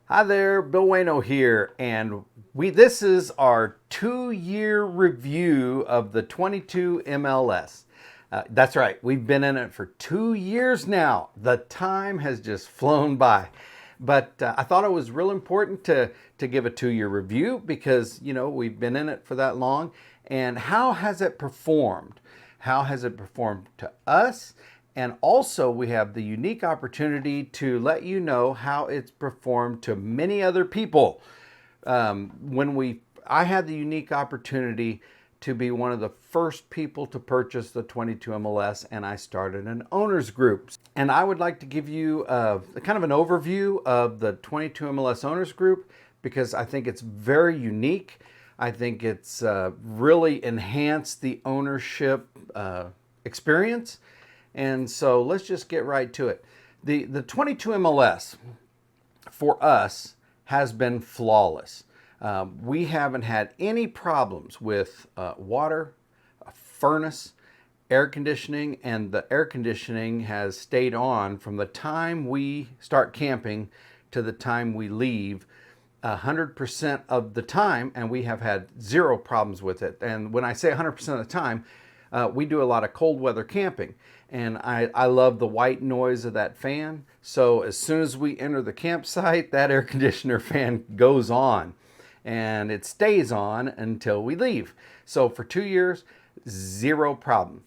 Hi there, Bill Wayno here, and this is our 2-year review of the 22 MLS. That's right, we've been in it for 2 years now. The time has just flown by. But I thought it was real important to give a 2-year review because, we've been in it for that long. And how has it performed? How has it performed to us? And also, we have the unique opportunity to let you know how it's performed to many other people. I had the unique opportunity to be one of the first people to purchase the 22 MLS, and I started an owners group. And I would like to give you kind of an overview of the 22 MLS owners group because I think it's very unique. I think it's really enhanced the ownership experience. And so let's just get right to it. The 22 MLS for us has been flawless. We haven't had any problems with water, a furnace, air conditioning, and the air conditioning has stayed on from the time we start camping to the time we leave 100% of the time, and we have had zero problems with it. And when I say 100% of the time, we do a lot of cold weather camping, and I love the white noise of that fan. So as soon as we enter the campsite, that air conditioner fan goes on, and it stays on until we leave. So for 2 years, zero problem.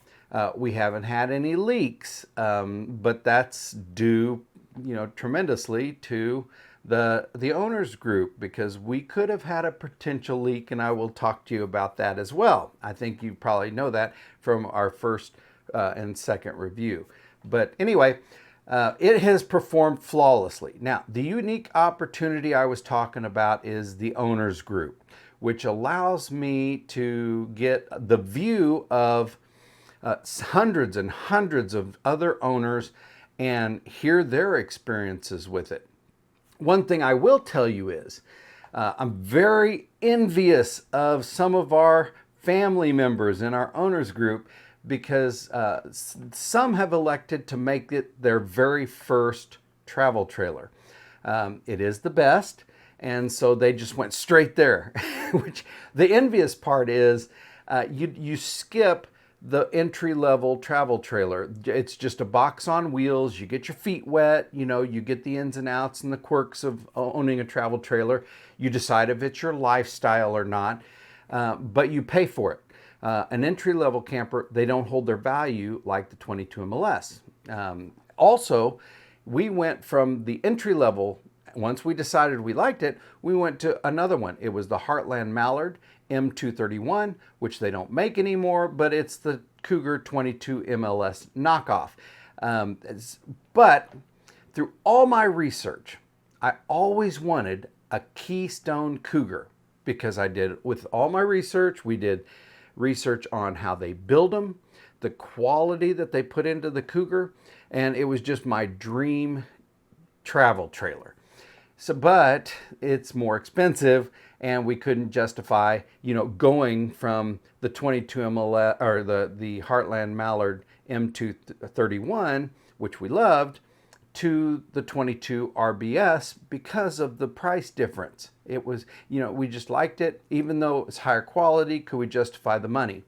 We haven't had any leaks, but that's due, tremendously to the owners group, because we could have had a potential leak, and I will talk to you about that as well. I think you probably know that from our first and second review. But anyway, it has performed flawlessly. Now, the unique opportunity I was talking about is the owners group, which allows me to get the view of hundreds and hundreds of other owners and hear their experiences with it. One thing I will tell you is I'm very envious of some of our family members in our owners group because some have elected to make it their very first travel trailer. It is the best, and so they just went straight there. Which the envious part is you skip the entry-level travel trailer. It's just a box on wheels. You get your feet wet. You get the ins and outs and the quirks of owning a travel trailer. You decide if it's your lifestyle or not, but you pay for it. An entry-level camper, they don't hold their value like the 22 MLS. Also, we went from the entry-level. Once we decided we liked it, we went to another one. It was the Heartland Mallard M231, which they don't make anymore, but it's the Cougar 22 MLS knockoff. But through all my research, I always wanted a Keystone Cougar because I did, with all my research, we did research on how they build them, the quality that they put into the Cougar, and it was just my dream travel trailer. So, but it's more expensive, and we couldn't justify, going from the 22 MLS or the Heartland Mallard M231, which we loved, to the 22 RBS because of the price difference. It was, we just liked it, even though it was higher quality. Could we justify the money?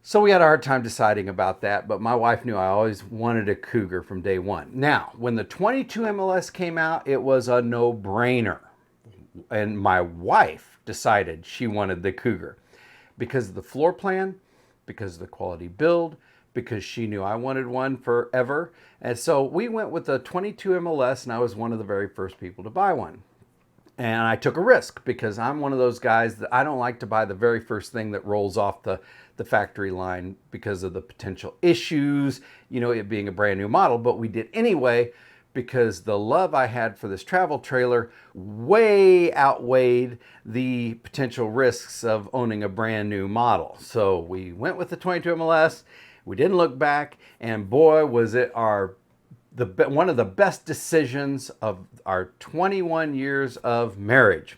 So we had a hard time deciding about that, but my wife knew I always wanted a Cougar from day one. Now, when the 22 MLS came out, it was a no-brainer. And my wife decided she wanted the Cougar because of the floor plan, because of the quality build, because she knew I wanted one forever. And so we went with the 22 MLS, and I was one of the very first people to buy one. And I took a risk because I'm one of those guys that I don't like to buy the very first thing that rolls off the factory line because of the potential issues, it being a brand new model. But we did anyway because the love I had for this travel trailer way outweighed the potential risks of owning a brand new model. So we went with the 22 MLS. We didn't look back, and boy, was it one of the best decisions of our 21 years of marriage.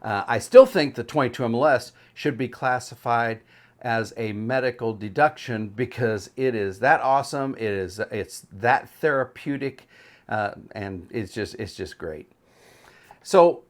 I still think the 22 MLS should be classified as a medical deduction because it is that awesome. It's that therapeutic, and it's just great. So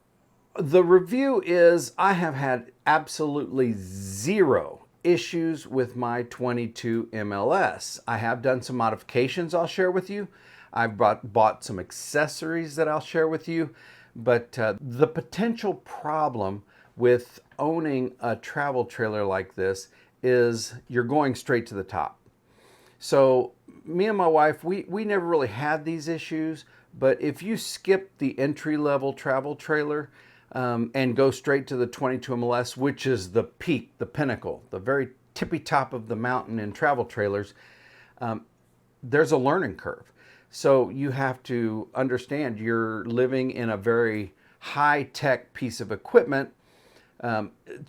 the review is I have had absolutely zero issues with my 22 MLS. I have done some modifications I'll share with you. I've bought some accessories that I'll share with you. But the potential problem with owning a travel trailer like this is you're going straight to the top. So me and my wife, we never really had these issues, but if you skip the entry-level travel trailer and go straight to the 22 MLS, which is the peak, the pinnacle, the very tippy top of the mountain in travel trailers, there's a learning curve. So you have to understand you're living in a very high-tech piece of equipment.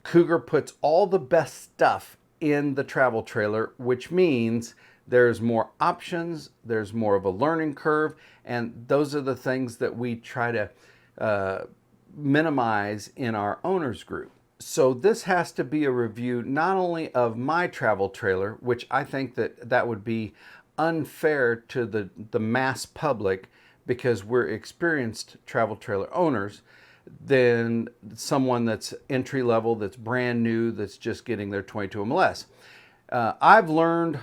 Cougar puts all the best stuff in the travel trailer, which means there's more options, there's more of a learning curve, and those are the things that we try to minimize in our owners group. So this has to be a review not only of my travel trailer, which I think that would be unfair to the mass public because we're experienced travel trailer owners, than someone that's entry level, that's brand new, that's just getting their 22 MLS. I've learned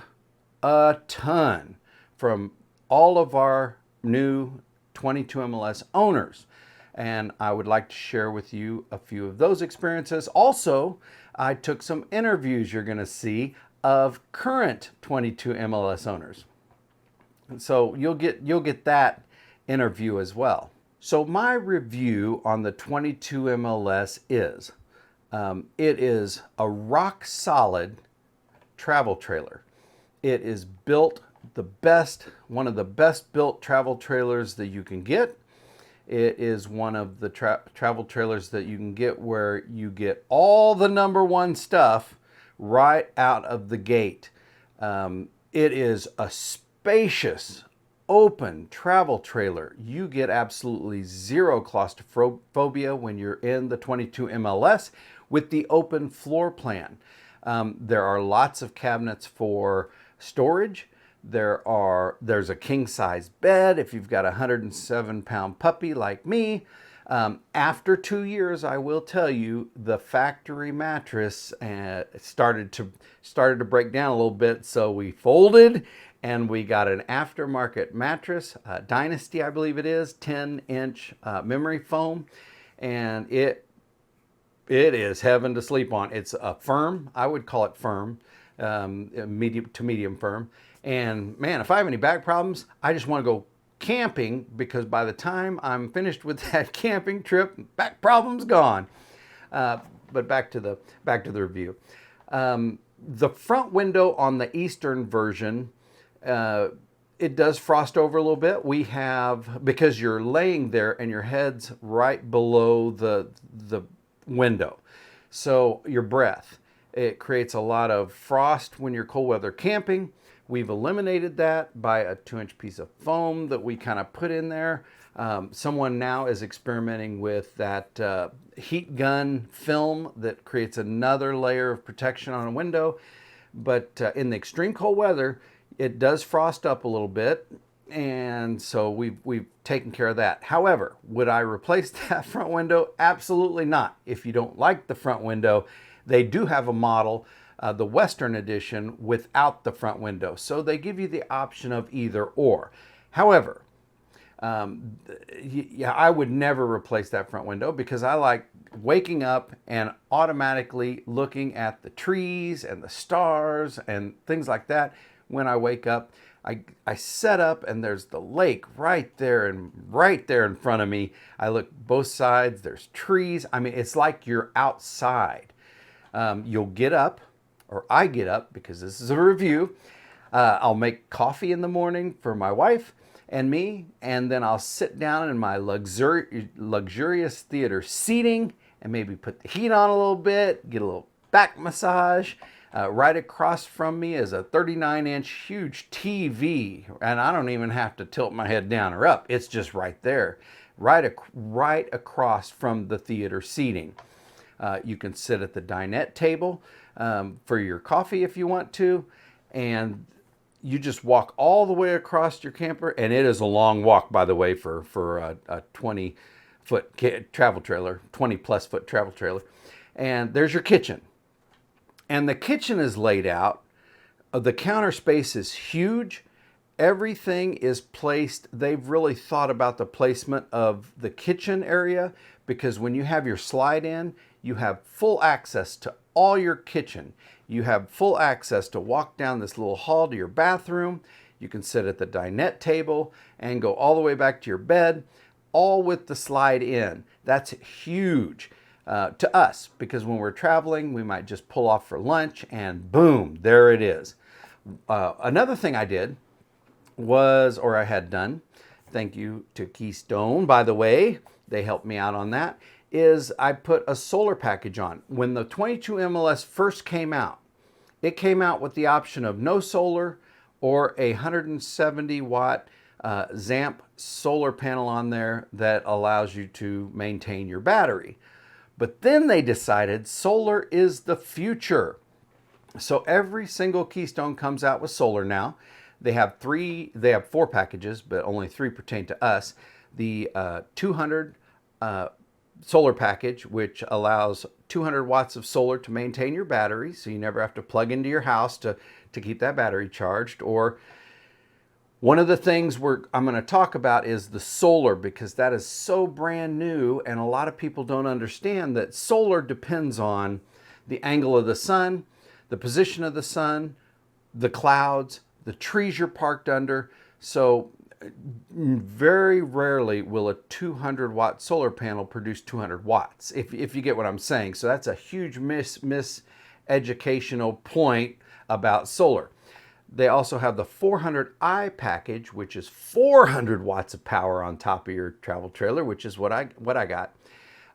a ton from all of our new 22 MLS owners, and I would like to share with you a few of those experiences. Also, I took some interviews you're going to see of current 22 MLS owners. So you'll get that interview as well. So my review on the 22 MLS is, it is a rock solid travel trailer. It is built one of the best built travel trailers that you can get. It is one of the travel trailers that you can get where you get all the number one stuff right out of the gate. It is a spacious, open travel trailer. You get absolutely zero claustrophobia when you're in the 22 MLS with the open floor plan. There are lots of cabinets for storage. There's a king size bed if you've got a 107-pound puppy like me. After 2 years, I will tell you, the factory mattress started to break down a little bit, so we folded and we got an aftermarket mattress, Dynasty I believe it is, 10-inch memory foam, and it is heaven to sleep on. It's a firm, I would call it firm, medium to medium firm. And man, if I have any back problems, I just want to go camping, because by the time I'm finished with that camping trip, back problem's gone. But back to the review. The front window on the Eastern version, it does frost over a little bit. We have, because you're laying there and your head's right below the window, so your breath, it creates a lot of frost when you're cold weather camping. We've eliminated that by a 2-inch piece of foam that we kind of put in there. Someone now is experimenting with that heat gun film that creates another layer of protection on a window. But in the extreme cold weather, it does frost up a little bit, and so we've taken care of that. However, would I replace that front window? Absolutely not. If you don't like the front window, they do have a model, the Western edition, without the front window. So they give you the option of either or. However, yeah, I would never replace that front window because I like waking up and automatically looking at the trees and the stars and things like that. When I wake up, I set up and there's the lake right there in front of me. I look both sides, there's trees. I mean, it's like you're outside. You'll get up, or I get up because this is a review. I'll make coffee in the morning for my wife and me, and then I'll sit down in my luxurious theater seating and maybe put the heat on a little bit, get a little back massage. Right across from me is a 39-inch huge TV, and I don't even have to tilt my head down or up. It's just right there, right across from the theater seating. You can sit at the dinette table for your coffee if you want to, and you just walk all the way across your camper, and it is a long walk, by the way, for a foot travel trailer, 20 plus foot travel trailer. And there's your kitchen. And the kitchen is laid out. The counter space is huge. Everything is placed. They've really thought about the placement of the kitchen area, because when you have your slide in, you have full access to all your kitchen. You have full access to walk down this little hall to your bathroom. You can sit at the dinette table and go all the way back to your bed, all with the slide in. That's huge to us, because when we're traveling, we might just pull off for lunch and boom, there it is. Another thing I did was, or I had done, thank you to Keystone, by the way, they helped me out on that, is I put a solar package on. When the 22 MLS first came out, it came out with the option of no solar or a 170 watt ZAMP solar panel on there that allows you to maintain your battery. But then they decided solar is the future. So every single Keystone comes out with solar now. They have four packages, but only three pertain to us. The 200 solar package, which allows 200 watts of solar to maintain your battery, so you never have to plug into your house to keep that battery charged. Or one of the things I'm going to talk about is the solar, because that is so brand new, and a lot of people don't understand that solar depends on the angle of the sun, the position of the sun, the clouds, the trees you're parked under. So very rarely will a 200 watt solar panel produce 200 watts, if you get what I'm saying. So that's a huge miseducational point about solar. They also have the 400i package, which is 400 watts of power on top of your travel trailer, which is what I got.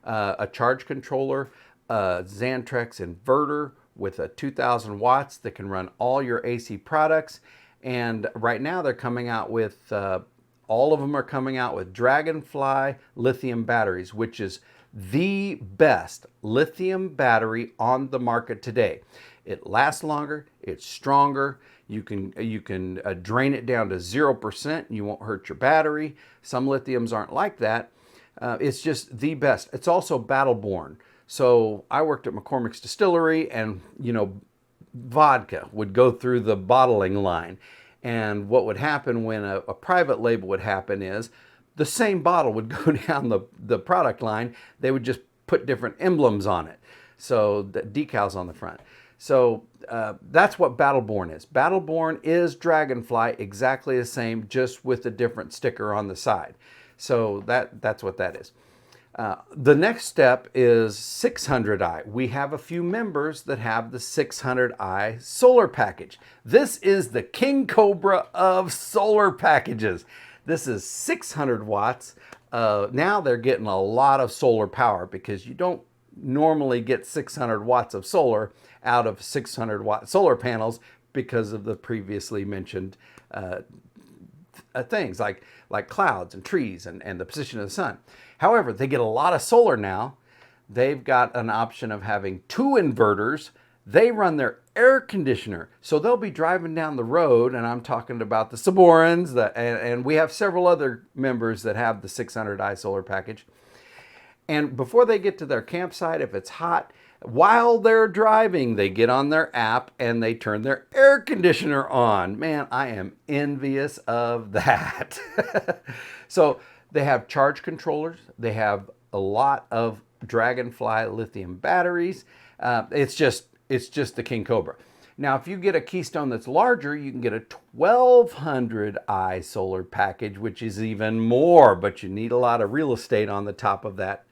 A charge controller, a Xantrex inverter with a 2000 watts that can run all your AC products. And right now they're coming out with, all of them are coming out with Dragonfly lithium batteries, which is the best lithium battery on the market today. It lasts longer, it's stronger. You can drain it down to 0%. You won't hurt your battery. Some lithiums aren't like that. It's just the best. It's also battle-born. So I worked at McCormick's Distillery, and vodka would go through the bottling line. And what would happen when a private label would happen is the same bottle would go down the product line. They would just put different emblems on it, so the decals on the front. So that's what Battleborn is. Battleborn is Dragonfly, exactly the same, just with a different sticker on the side. So that's what that is. The next step is 600i. We have a few members that have the 600i solar package. This is the king cobra of solar packages. This is 600 watts. Now they're getting a lot of solar power, because you don't normally get 600 watts of solar out of 600 watt solar panels, because of the previously mentioned things like clouds and trees and the position of the sun. However, they get a lot of solar now. They've got an option of having 2 inverters. They run their air conditioner. So they'll be driving down the road, and I'm talking about the Saborans, and we have several other members that have the 600i solar package. And before they get to their campsite, if it's hot, while they're driving, they get on their app and they turn their air conditioner on. Man, I am envious of that. So they have charge controllers. They have a lot of Dragonfly lithium batteries. It's just the King Cobra. Now, if you get a Keystone that's larger, you can get a 1200i solar package, which is even more, but you need a lot of real estate on the top of that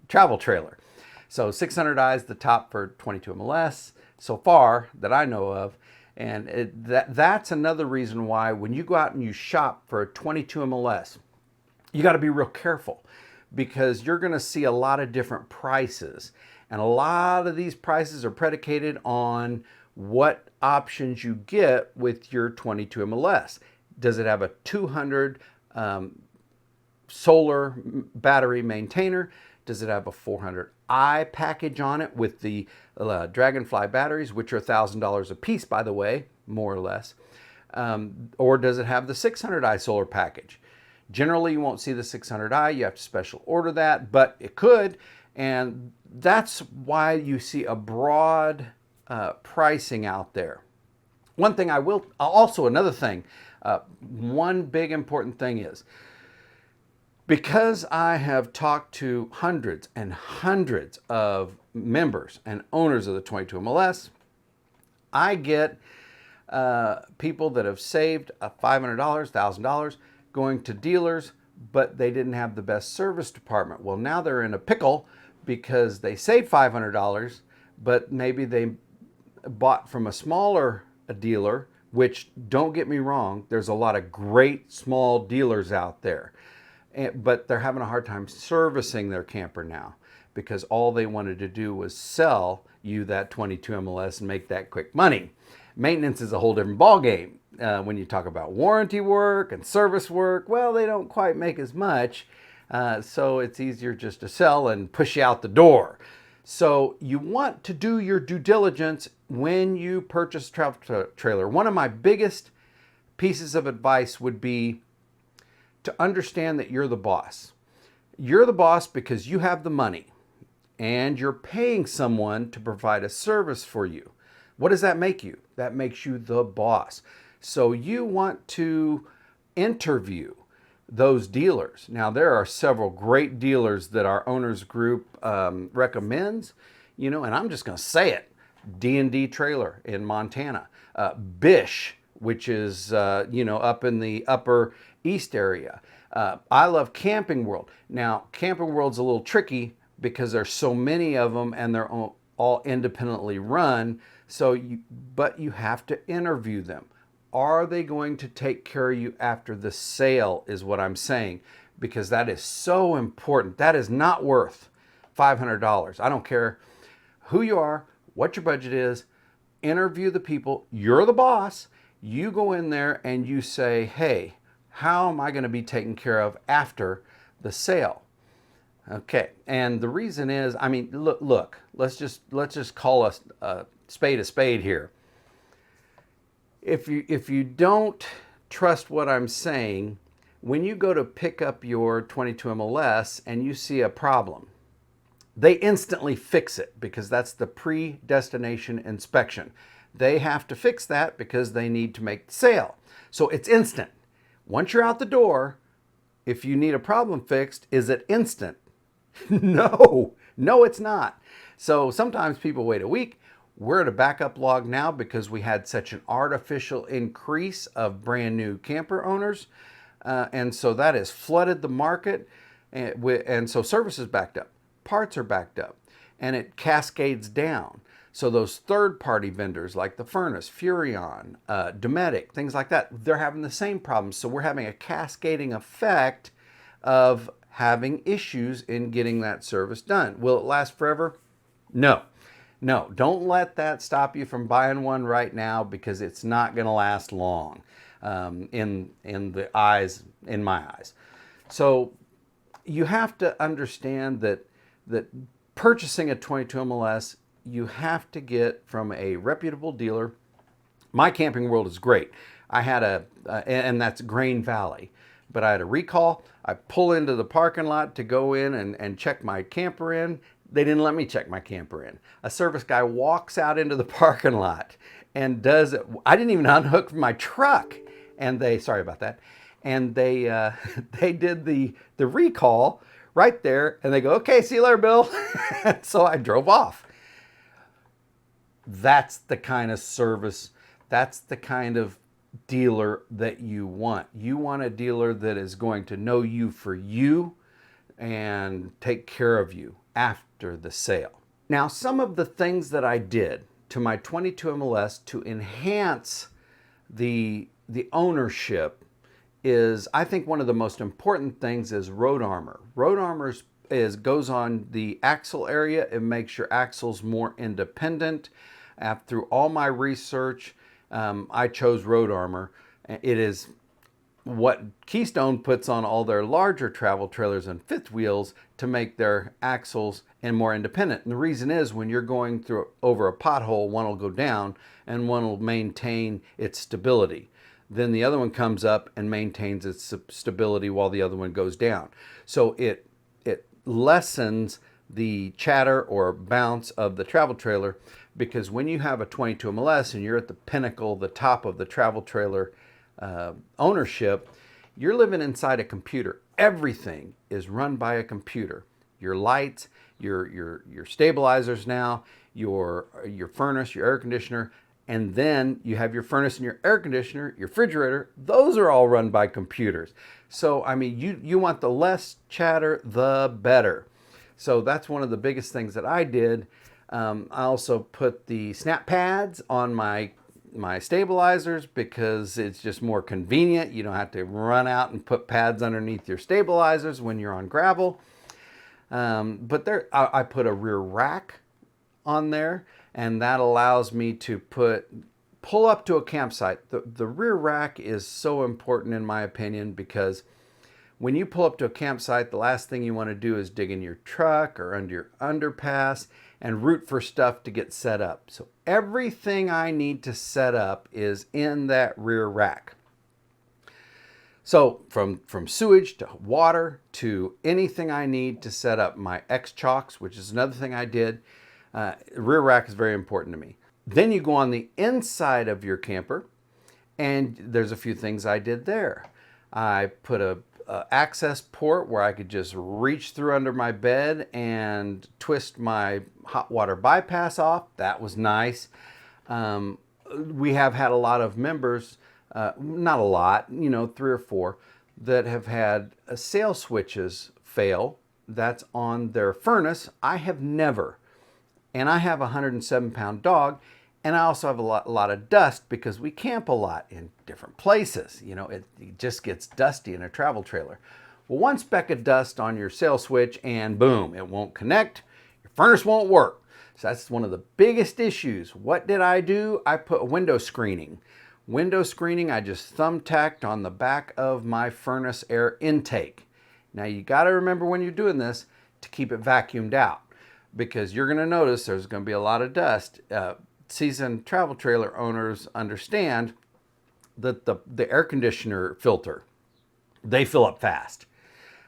travel trailer. So 600i is the top for 22 MLS so far that I know of. And that's another reason why when you go out and you shop for a 22 MLS, you got to be real careful, because you're going to see a lot of different prices. And a lot of these prices are predicated on what options you get with your 22 MLS. Does it have a 200 solar battery maintainer? Does it have a 400i package on it with the Dragonfly batteries, which are $1,000 a piece, by the way, more or less? Or does it have the 600i solar package? Generally, you won't see the 600i. You have to special order that, but it could. And that's why you see a broad pricing out there. One thing I will, also another thing, one big important thing is, because I have talked to hundreds and hundreds of members and owners of the 22 MLS, I get people that have saved $500, $1,000 going to dealers, but they didn't have the best service department. Well, now they're in a pickle because they saved $500, but maybe they bought from a smaller dealer, which, don't get me wrong, there's a lot of great small dealers out there, but they're having a hard time servicing their camper now because all they wanted to do was sell you that 22 MLS and make that quick money. Maintenance is a whole different ballgame. When you talk about warranty work and service work, well, they don't quite make as much, so it's easier just to sell and push you out the door. So you want to do your due diligence when you purchase a travel trailer. One of my biggest pieces of advice would be to understand that you're the boss. You're the boss because you have the money and you're paying someone to provide a service for you. What does that make you? That makes you the boss. So you want to interview those dealers. Now, there are several great dealers that our owners group recommends, and I'm just going to say it. D&D Trailer in Montana, Bish, which is up in the upper east area. I love Camping World. Now, Camping World's a little tricky because there's so many of them and they're all independently run. But you have to interview them. Are they going to take care of you after the sale is what I'm saying, because that is so important. That is not worth $500. I don't care who you are, what your budget is. Interview the people. You're the boss. You go in there and you say, hey, how am I going to be taken care of after the sale? Okay, and the reason is, look, let's just call a spade here. If you don't trust what I'm saying, when you go to pick up your 22 MLS and you see a problem, they instantly fix it because that's the pre-destination inspection. They have to fix that because they need to make the sale. So it's instant. Once you're out the door, if you need a problem fixed, is it instant? No, it's not. So sometimes people wait a week. We're at a backup log now because we had such an artificial increase of brand new camper owners. And so that has flooded the market. And so service is backed up. Parts are backed up. And it cascades down. So those third-party vendors like the Furnace, Furrion, Dometic, things like that, they're having the same problems. So we're having a cascading effect of having issues in getting that service done. Will it last forever? No, don't let that stop you from buying one right now because it's not going to last long in my eyes. So you have to understand that purchasing a 22 MLS, you have to get from a reputable dealer. My Camping World is great. I had and that's Grain Valley. But I had a recall. I pull into the parking lot to go in and check my camper in. They didn't let me check my camper in. A service guy walks out into the parking lot and does it. I didn't even unhook my truck. And sorry about that. And they did the recall right there. And they go, okay, see you later, Bill. So I drove off. That's the kind of service. That's the kind of dealer that you want. You want a dealer that is going to know you for you and take care of you after the sale. Now, some of the things that I did to my 22 MLS to enhance the ownership is, I think one of the most important things is road armor. Road armor goes on the axle area. It makes your axles more independent. Through all my research, I chose road armor. It is what Keystone puts on all their larger travel trailers and fifth wheels to make their axles and more independent. And the reason is when you're going over a pothole, one will go down and one will maintain its stability. then the other one comes up and maintains its stability while the other one goes down. So it lessens the chatter or bounce of the travel trailer, because when you have a 22 MLS and you're at the pinnacle, the top of the travel trailer ownership, you're living inside a computer. Everything is run by a computer. Your lights, your stabilizers now, your furnace, your air conditioner, and then you have your furnace and your air conditioner, your refrigerator. Those are all run by computers. So, I mean, you want the less chatter, the better. So that's one of the biggest things that I did. I also put the snap pads on my stabilizers because it's just more convenient. You don't have to run out and put pads underneath your stabilizers when you're on gravel. But I put a rear rack on there, and that allows me to pull up to a campsite. The rear rack is so important in my opinion, because when you pull up to a campsite, the last thing you want to do is dig in your truck or under your underpass and root for stuff to get set up. So everything I need to set up is in that rear rack. So from sewage to water to anything I need to set up my X-chocks, which is another thing I did, rear rack is very important to me. Then you go on the inside of your camper, and there's a few things I did there. I put a access port where I could just reach through under my bed and twist my hot water bypass off. That was nice. We have had a lot of members, not a lot, 3 or 4, that have had sail switches fail. That's on their furnace. I have never. And I have a 107-pound dog, and I also have a lot of dust because we camp a lot in different places. It just gets dusty in a travel trailer. Well, one speck of dust on your sail switch and boom, it won't connect. Your furnace won't work. So that's one of the biggest issues. What did I do? I put window screening. Window screening, I just thumbtacked on the back of my furnace air intake. Now you got to remember when you're doing this to keep it vacuumed out, because you're going to notice there's going to be a lot of dust. Seasoned travel trailer owners understand that the air conditioner filter, they fill up fast.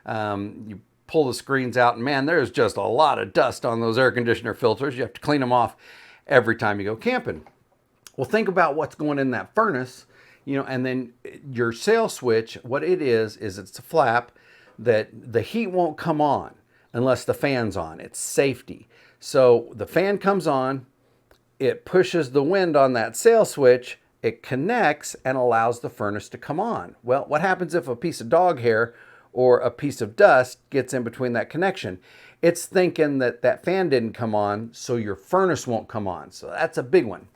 You pull the screens out and man, there's just a lot of dust on those air conditioner filters. You have to clean them off every time you go camping. Well, think about what's going in that furnace, and then your sail switch, what it is it's a flap that the heat won't come on unless the fan's on. It's safety. So the fan comes on, it pushes the wind on that sail switch, it connects and allows the furnace to come on. Well, what happens if a piece of dog hair or a piece of dust gets in between that connection? It's thinking that fan didn't come on, so your furnace won't come on. So that's a big one.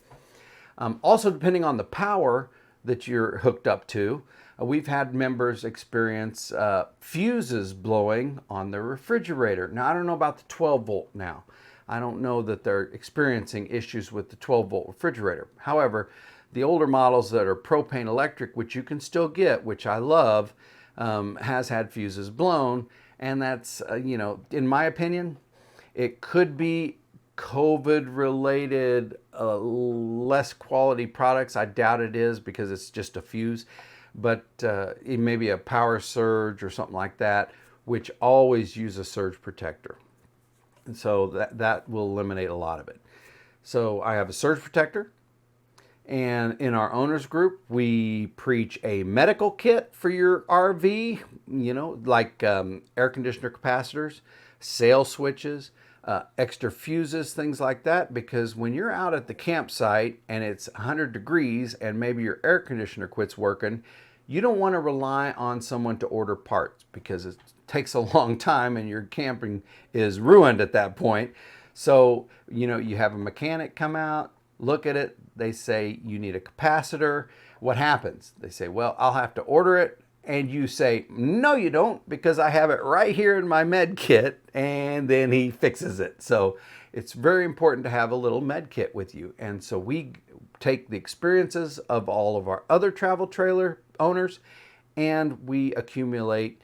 Also, depending on the power that you're hooked up to, we've had members experience fuses blowing on their refrigerator. Now, I don't know about the 12 volt now. I don't know that they're experiencing issues with the 12 volt refrigerator. However, the older models that are propane electric, which you can still get, which I love, has had fuses blown. And that's, in my opinion, it could be COVID related, less quality products. I doubt it is because it's just a fuse, but it may be a power surge or something like that, which always use a surge protector. And so that will eliminate a lot of it. So I have a surge protector, and in our owners group, we preach a medical kit for your RV, like air conditioner capacitors, sail switches, extra fuses, things like that, because when you're out at the campsite and it's 100 degrees and maybe your air conditioner quits working, you don't want to rely on someone to order parts because it takes a long time and your camping is ruined at that point. So, you have a mechanic come out, look at it, they say you need a capacitor. What happens? They say, well, I'll have to order it. And you say, no, you don't, because I have it right here in my med kit, and then he fixes it. So it's very important to have a little med kit with you. And so we take the experiences of all of our other travel trailer owners, and we accumulate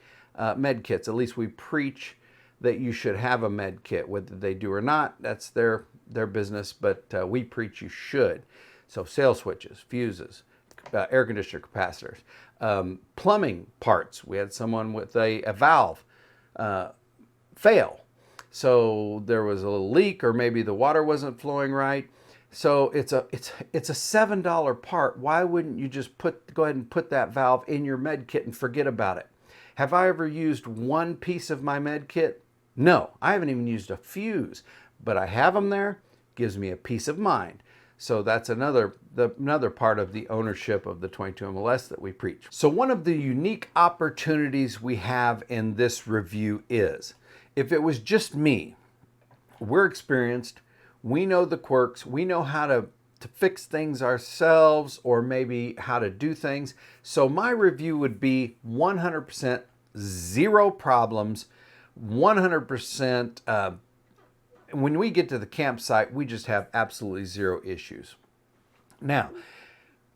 med kits. At least we preach that you should have a med kit. Whether they do or not, that's their business, but we preach you should. So sail switches, fuses, air conditioner capacitors, plumbing parts. We had someone with a valve fail. So there was a little leak, or maybe the water wasn't flowing right. So it's a $7 part. Why wouldn't you just go ahead and put that valve in your med kit and forget about it? Have I ever used one piece of my med kit? No, I haven't even used a fuse, but I have them there. Gives me a peace of mind. So that's another part of the ownership of the 22 MLS that we preach. So one of the unique opportunities we have in this review is, if it was just me, we're experienced, we know the quirks, we know how to fix things ourselves, or maybe how to do things. So my review would be 100% zero problems, 100% when we get to the campsite, we just have absolutely zero issues. Now,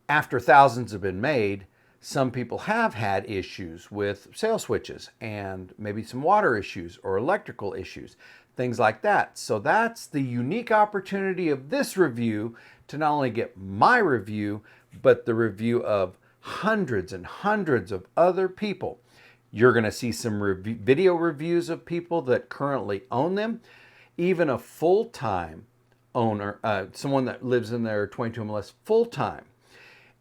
after thousands have been made, some people have had issues with sail switches and maybe some water issues or electrical issues, things like that. So that's the unique opportunity of this review, to not only get my review, but the review of hundreds and hundreds of other people. You're going to see some video reviews of people that currently own them, even a full-time owner, someone that lives in their 22 MLS full-time.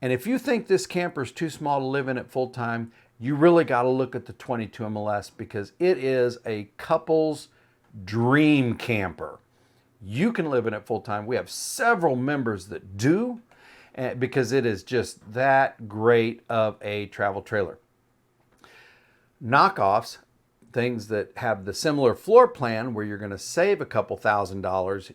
And if you think this camper is too small to live in it full-time, you really got to look at the 22 MLS, because it is a couple's dream camper. You can live in it full-time. We have several members that do, because it is just that great of a travel trailer. Knockoffs, things that have the similar floor plan where you're going to save a couple $1,000s,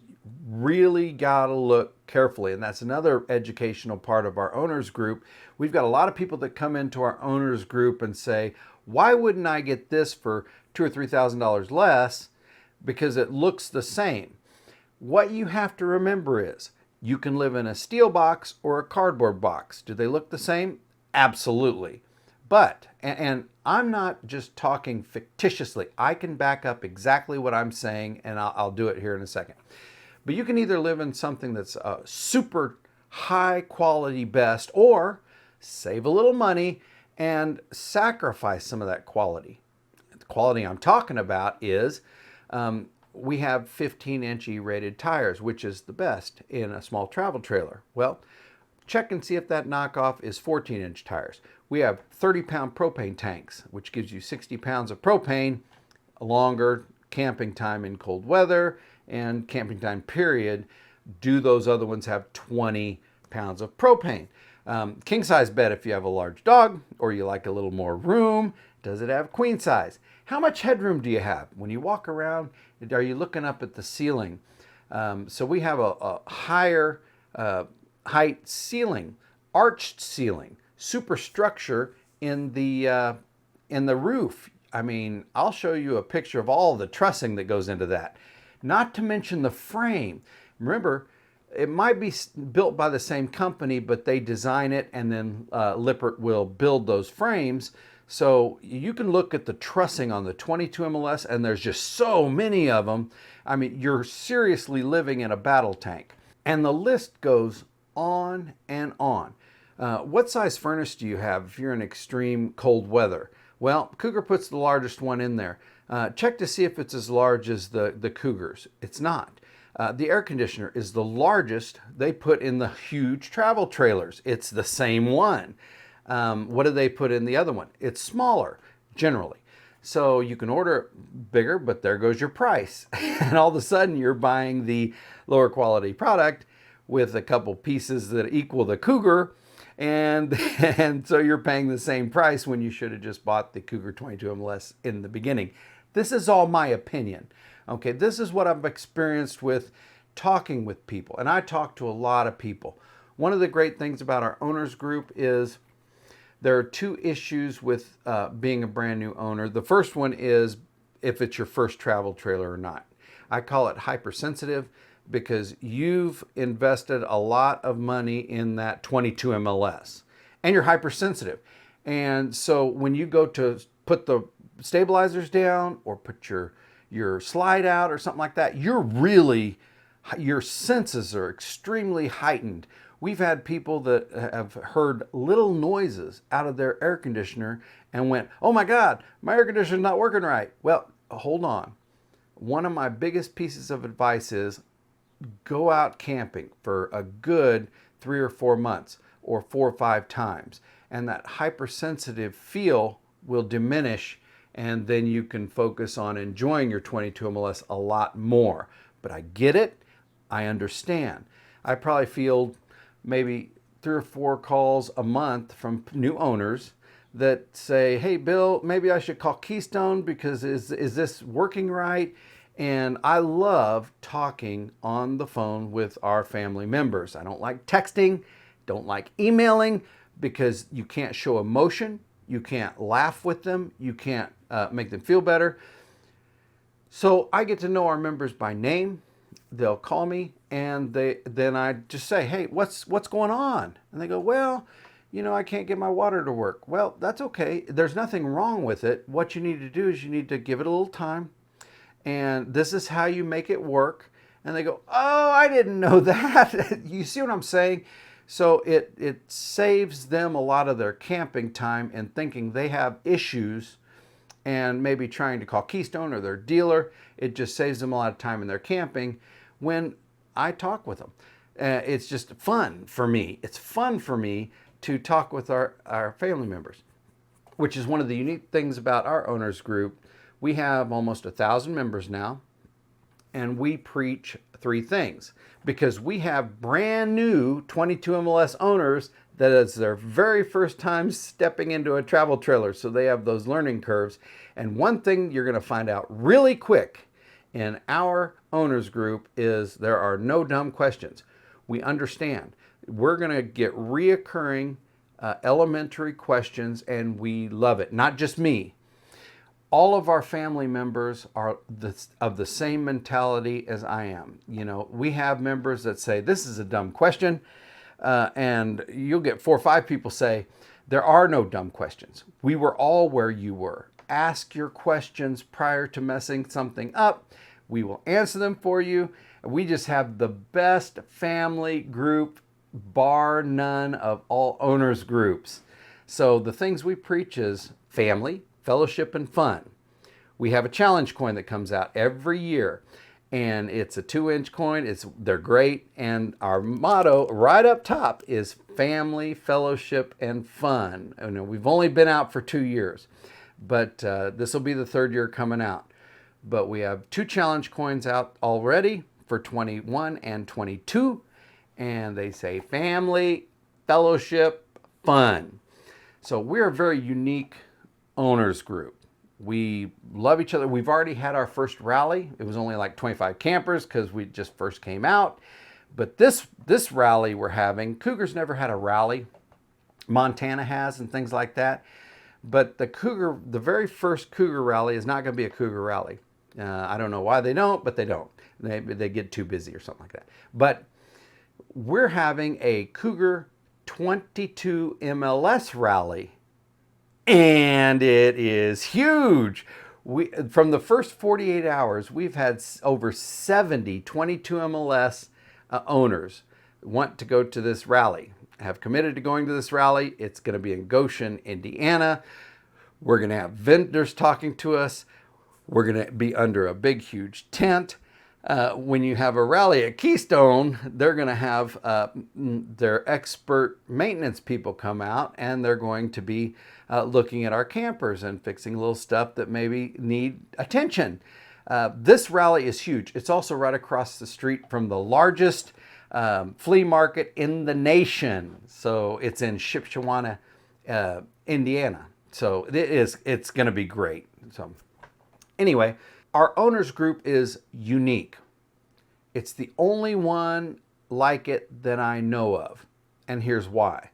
really got to look carefully. And that's another educational part of our owners group. We've got a lot of people that come into our owners group and say, why wouldn't I get this for $2,000 or $3,000 less? Because it looks the same. What you have to remember is, you can live in a steel box or a cardboard box. Do they look the same? Absolutely. But, and I'm not just talking fictitiously. I can back up exactly what I'm saying, and I'll do it here in a second. But you can either live in something that's a super high quality best, or save a little money and sacrifice some of that quality. The quality I'm talking about is, we have 15-inch E-rated tires, which is the best in a small travel trailer. Well, check and see if that knockoff is 14-inch tires. We have 30-pound propane tanks, which gives you 60 pounds of propane, a longer camping time in cold weather and camping time period. Do those other ones have 20 pounds of propane? King size bed if you have a large dog, or you like a little more room. Does it have queen size? How much headroom do you have? When you walk around, are you looking up at the ceiling? So we have a higher height ceiling, arched ceiling, superstructure in the roof. I mean, I'll show you a picture of all the trussing that goes into that. Not to mention the frame. Remember, it might be built by the same company, but they design it, and then Lippert will build those frames. So you can look at the trussing on the 22 MLS, and there's just so many of them. I mean, you're seriously living in a battle tank. And the list goes on and on. What size furnace do you have if you're in extreme cold weather? Well, Cougar puts the largest one in there. Check to see if it's as large as the Cougars. It's not. The air conditioner is the largest they put in the huge travel trailers. It's the same one. What do they put in the other one? It's smaller, generally. So you can order it bigger, but there goes your price. And all of a sudden you're buying the lower quality product with a couple pieces that equal the Cougar. And so you're paying the same price when you should have just bought the Cougar 22 MLS in the beginning. This is all my opinion. Okay, this is what I've experienced with talking with people. And I talk to a lot of people. One of the great things about our owners group is there are two issues with being a brand new owner. The first one is if it's your first travel trailer or not. I call it hypersensitive, because you've invested a lot of money in that 22 MLS and you're hypersensitive. And so when you go to put the stabilizers down or put your slide out or something like that, you're really Your senses are extremely heightened. We've had people that have heard little noises out of their air conditioner and went, "Oh my God, my air conditioner's not working right." Well, hold on. One of my biggest pieces of advice is go out camping for a good 3 or 4 months or 4 or 5 times. And that hypersensitive feel will diminish, and then you can focus on enjoying your 22 MLS a lot more. But I get it. I understand. I probably field maybe 3 or 4 calls a month from new owners that say, "Hey, Bill, maybe I should call Keystone because is this working right?" And I love talking on the phone with our family members. I don't like texting, don't like emailing, because you can't show emotion, you can't laugh with them, you can't make them feel better. So I get to know our members by name. They'll call me, and then I just say, "Hey, what's going on?" And they go, "Well, I can't get my water to work." Well, that's okay. There's nothing wrong with it. What you need to do is you need to give it a little time, and this is how you make it work. And they go, "Oh, I didn't know that." You see what I'm saying? So it saves them a lot of their camping time and thinking they have issues and maybe trying to call Keystone or their dealer. It just saves them a lot of time in their camping when I talk with them. It's just fun for me. It's fun for me to talk with our family members, which is one of the unique things about our owners group. We have almost 1,000 members now, and we preach 3 things because we have brand new 22 MLS owners that is their very first time stepping into a travel trailer. So they have those learning curves. And one thing you're going to find out really quick in our owners group is there are no dumb questions. We understand. We're going to get reoccurring elementary questions, and we love it. Not just me. All of our family members are of the same mentality as I am. We have members that say, "This is a dumb question." And you'll get 4 or 5 people say, "There are no dumb questions. We were all where you were. Ask your questions prior to messing something up. We will answer them for you." We just have the best family group, bar none, of all owners groups. So the things we preach is family, fellowship, and fun. We have a challenge coin that comes out every year, and it's a 2-inch coin. They're great, and our motto right up top is family, fellowship, and fun. We've only been out for 2 years, but this will be the 3rd year coming out. But we have 2 challenge coins out already for 21 and 22, and they say family, fellowship, fun. So we're a very unique owners group. We love each other. We've already had our first rally. It was only like 25 campers because we just first came out. But this rally we're having, Cougar's never had a rally. Montana has and things like that. But the very first Cougar rally is not going to be a Cougar rally. I don't know why they don't, but they don't. They get too busy or something like that. But we're having a Cougar 22 MLS rally, and it is huge. From the first 48 hours, we've had over 70 22 MLS owners want to go to this rally, have committed to going to this rally. It's going to be in Goshen, Indiana. We're going to have vendors talking to us. We're going to be under a big, huge tent. When you have a rally at Keystone, they're going to have their expert maintenance people come out, and they're going to be looking at our campers and fixing little stuff that maybe need attention. This rally is huge. It's also right across the street from the largest flea market in the nation. So it's in Shipshewana, Indiana. So it's going to be great. So anyway, our owners group is unique. It's the only one like it that I know of. And here's why.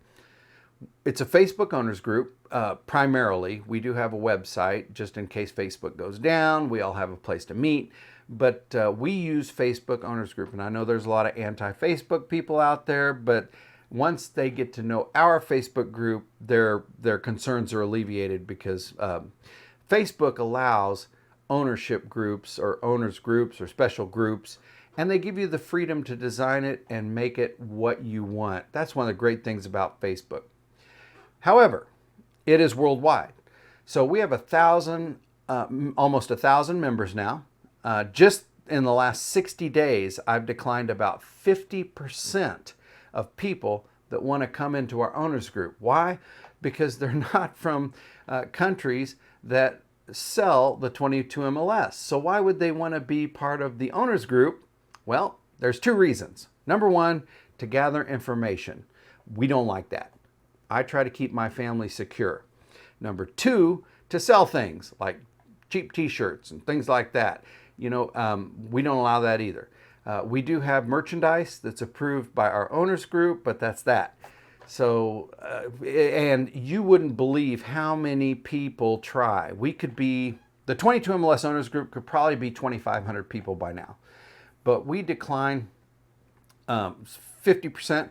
It's a Facebook owners group, primarily. We do have a website just in case Facebook goes down. We all have a place to meet. But we use Facebook owners group. And I know there's a lot of anti-Facebook people out there, but once they get to know our Facebook group, their concerns are alleviated because Facebook allows ownership groups or owners groups or special groups, and they give you the freedom to design it and make it what you want. That's one of the great things about Facebook. However, it is worldwide. So we have almost 1,000 members now. Just in the last 60 days, I've declined about 50% of people that want to come into our owners group. Why? Because they're not from countries that sell the 22 MLS. So why would they want to be part of the owners group? Well, there's two reasons. Number one, to gather information. We don't like that. I try to keep my family secure. Number two, to sell things like cheap t-shirts and things like that. We don't allow that either. We do have merchandise that's approved by our owners group, but that's that. So, and you wouldn't believe how many people try. The 22 MLS owners group could probably be 2,500 people by now, but we decline 50%.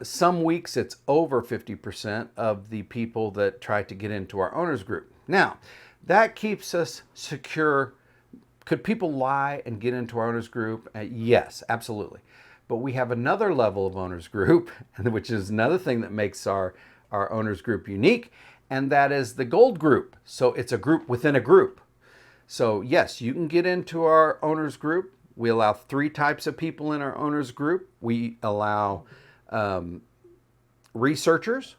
Some weeks it's over 50% of the people that try to get into our owners group. Now, that keeps us secure. Could people lie and get into our owners group? Yes, absolutely. But we have another level of owners group, which is another thing that makes our owners group unique, and that is the gold group. So it's a group within a group. So yes, you can get into our owners group. We allow 3 types of people in our owners group. We allow researchers,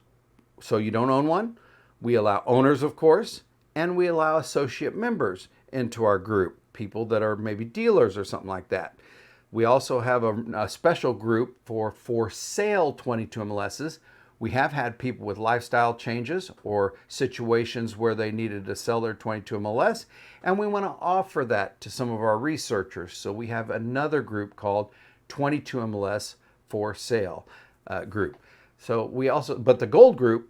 so you don't own one. We allow owners, of course, and we allow associate members into our group, people that are maybe dealers or something like that. We also have a special group for sale 22 MLSs. We have had people with lifestyle changes or situations where they needed to sell their 22 MLS, and we want to offer that to some of our researchers. So we have another group called 22 MLS for sale group. So but the gold group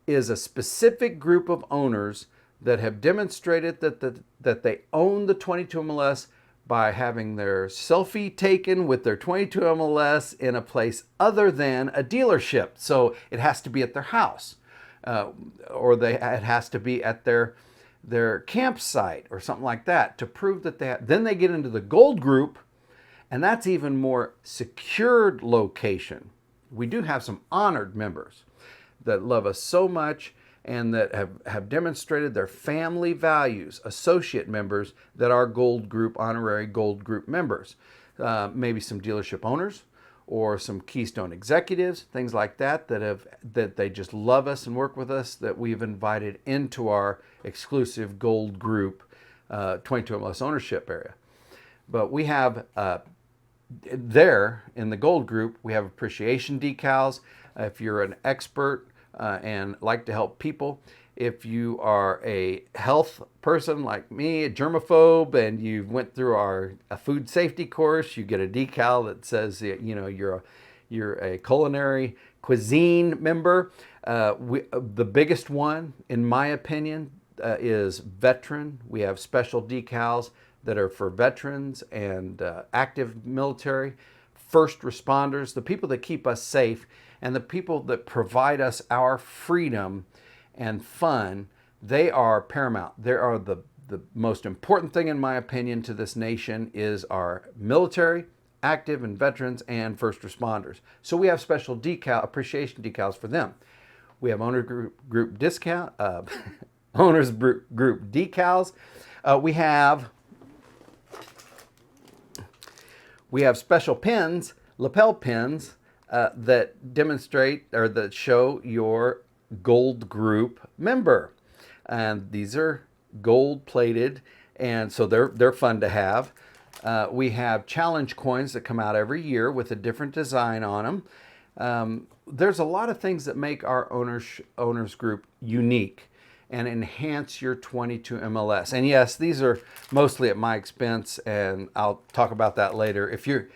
is a specific group of owners that have demonstrated that they own the 22 MLS by having their selfie taken with their 22 MLS in a place other than a dealership. So it has to be at their house, or it has to be at their campsite or something like that to prove that then they get into the gold group, and that's even more secured location. We do have some honored members that love us so much and that have demonstrated their family values, associate members that are gold group, honorary gold group members. Maybe some dealership owners or some Keystone executives, things like that that they just love us and work with us, that we've invited into our exclusive gold group 22 MLS ownership area. But we have there in the gold group, we have appreciation decals. If you're an expert and like to help people, if you are a health person like me, a germaphobe, and you went through a food safety course, you get a decal that says you're a culinary cuisine member. The biggest one, in my opinion, is veteran. We have special decals that are for veterans and active military, first responders, the people that keep us safe, and the people that provide us our freedom and fun. They are paramount. They are the most important thing, in my opinion, to this nation is our military, active and veterans, and first responders. So we have special appreciation decals for them. We have owner group discount, owners group decals. We have special pins, lapel pins, that demonstrate or that show your gold group member. And these are gold plated, and so they're fun to have. We have challenge coins that come out every year with a different design on them. There's a lot of things that make our owners group unique and enhance your 22 MLS. And yes, these are mostly at my expense, and I'll talk about that later. If you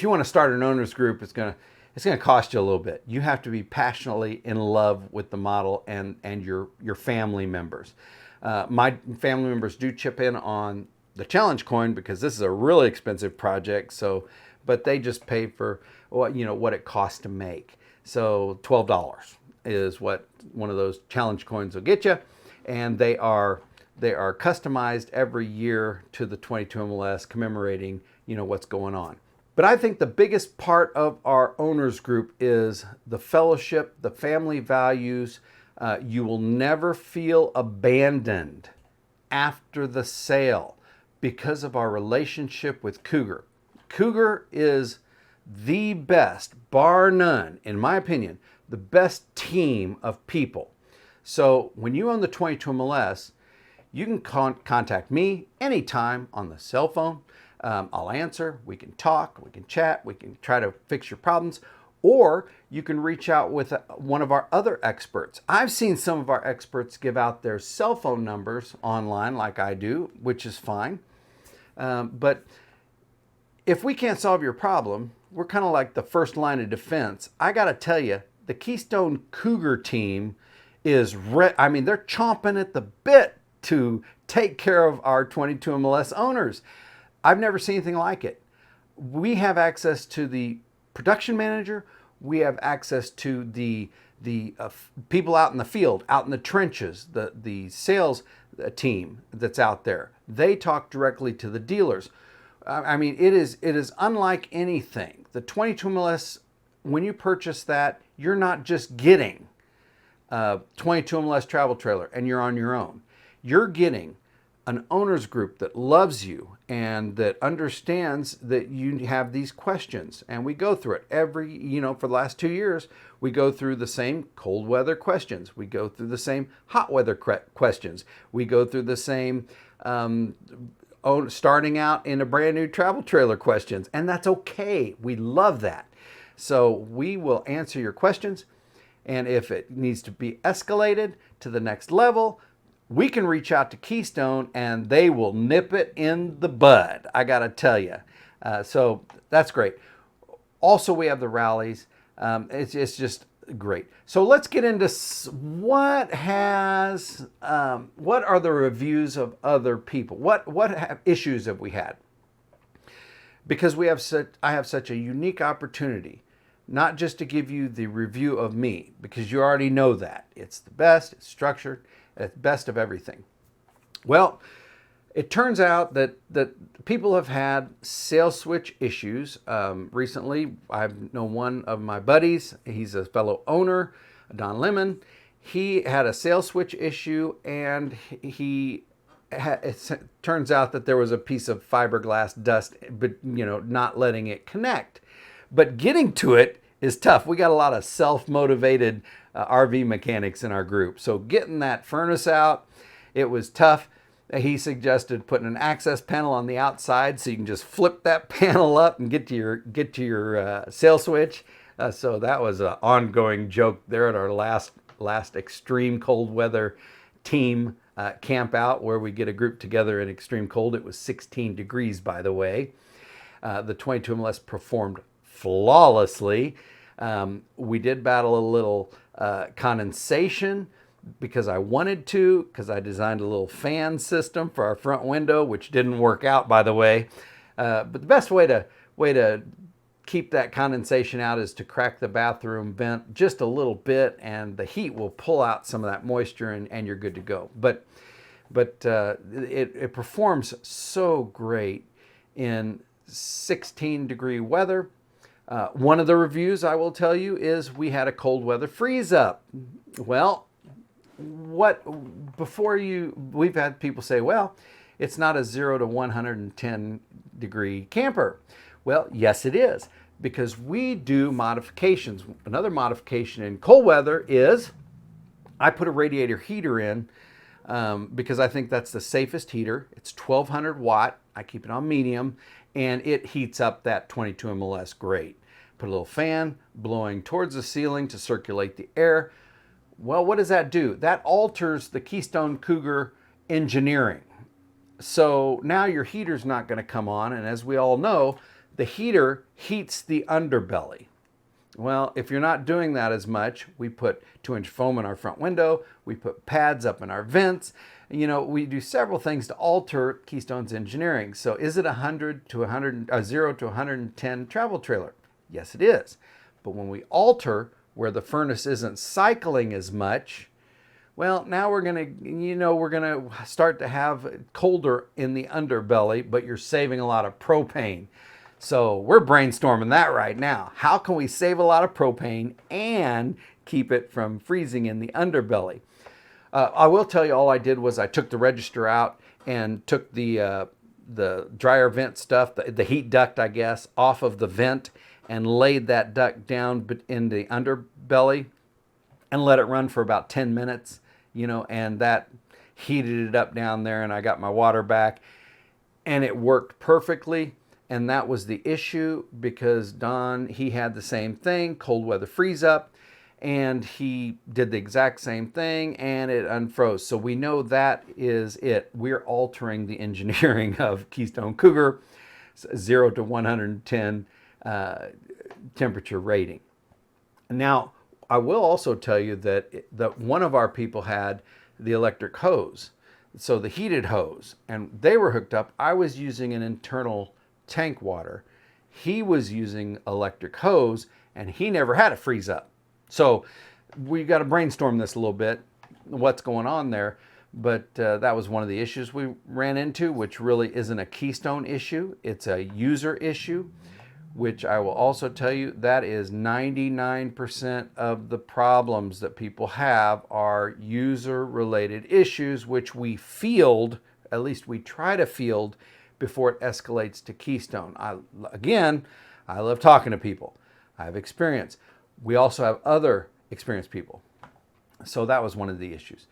want to start an owners group, it's going to cost you a little bit. You have to be passionately in love with the model and your family members. My family members do chip in on the challenge coin because this is a really expensive project. But they just pay for what it costs to make. So $12 is what one of those challenge coins will get you, and they are They are customized every year to the 22 MLS, commemorating, what's going on. But I think the biggest part of our owners group is the fellowship, the family values. You will never feel abandoned after the sale because of our relationship with Cougar. Cougar is the best, bar none, in my opinion, the best team of people. So when you own the 22 MLS, you can contact me anytime on the cell phone. I'll answer, we can talk, we can chat, we can try to fix your problems, or you can reach out with one of our other experts. I've seen some of our experts give out their cell phone numbers online like I do, which is fine. But if we can't solve your problem, we're kind of like the first line of defense. I got to tell you, the Keystone Cougar team is, they're chomping at the bit to take care of our 22 MLS owners. I've never seen anything like it. We have access to the production manager. We have access to the people out in the field, out in the trenches, the sales team that's out there. They talk directly to the dealers. It is unlike anything. The 22 MLS, when you purchase that, you're not just getting a 22 MLS travel trailer and you're on your own. You're getting an owners group that loves you and that understands that you have these questions. And we go through it for the last 2 years, we go through the same cold weather questions. We go through the same hot weather questions. We go through the same starting out in a brand new travel trailer questions. And that's okay. We love that. So we will answer your questions. And if it needs to be escalated to the next level, we can reach out to Keystone and they will nip it in the bud, I got to tell you. So that's great. Also, we have the rallies. It's just great. So let's get into what are the reviews of other people? What issues have we had? Because I have such a unique opportunity, not just to give you the review of me, because you already know that. It's the best, it's structured, it's best of everything. Well, it turns out that people have had sales switch issues. Recently, I've known one of my buddies, he's a fellow owner, Don Lemon. He had a sales switch issue and it turns out that there was a piece of fiberglass dust, but not letting it connect. But getting to it is tough. We got a lot of self-motivated RV mechanics in our group. So getting that furnace out, it was tough. He suggested putting an access panel on the outside so you can just flip that panel up and get to your sail switch. So that was an ongoing joke there at our last extreme cold weather team camp out, where we get a group together in extreme cold. It was 16 degrees, by the way. The 22 MLS performed flawlessly. We did battle a little condensation because I wanted to, because I designed a little fan system for our front window, which didn't work out, by the way. But the best way to keep that condensation out is to crack the bathroom vent just a little bit, and the heat will pull out some of that moisture, and you're good to go. But it performs so great in 16-degree weather. One of the reviews I will tell you is we had a cold weather freeze up. Well, we've had people say, well, it's not a 0 to 110 degree camper. Well, yes, it is, because we do modifications. Another modification in cold weather is I put a radiator heater in because I think that's the safest heater. It's 1200 watt. I keep it on medium, and it heats up that 22 MLS great. Put a little fan blowing towards the ceiling to circulate the air. Well, what does that do? That alters the Keystone Cougar engineering. So now your heater's not going to come on, and as we all know, the heater heats the underbelly. Well, if you're not doing that as much, we put 2-inch foam in our front window, we put pads up in our vents. We do several things to alter Keystone's engineering. So is it 0 to 110 travel trailer? Yes, it is. But when we alter where the furnace isn't cycling as much, Well, now we're going to, we're going to start to have colder in the underbelly, but you're saving a lot of propane. So we're brainstorming that right now. How can we save a lot of propane and keep it from freezing in the underbelly? I will tell you, all I did was I took the register out and took the dryer vent stuff, the heat duct, I guess, off of the vent and laid that duct down in the underbelly and let it run for about 10 minutes, and that heated it up down there, and I got my water back, and it worked perfectly. And that was the issue, because Don, he had the same thing, cold weather freeze up, and he did the exact same thing, and it unfroze. So we know that is it. We're altering the engineering of Keystone Cougar 0 to 110 temperature rating. Now, I will also tell you that one of our people had the electric hose, so the heated hose, and they were hooked up. I was using an internal tank water. He was using electric hose, and he never had a freeze up. So we got to brainstorm this a little bit, what's going on there. But that was one of the issues we ran into, which really isn't a Keystone issue. It's a user issue, which I will also tell you that is 99% of the problems that people have are user-related issues, which we field, at least we try to field, before it escalates to Keystone. I love talking to people. I have experience. We also have other experienced people. So that was one of the issues.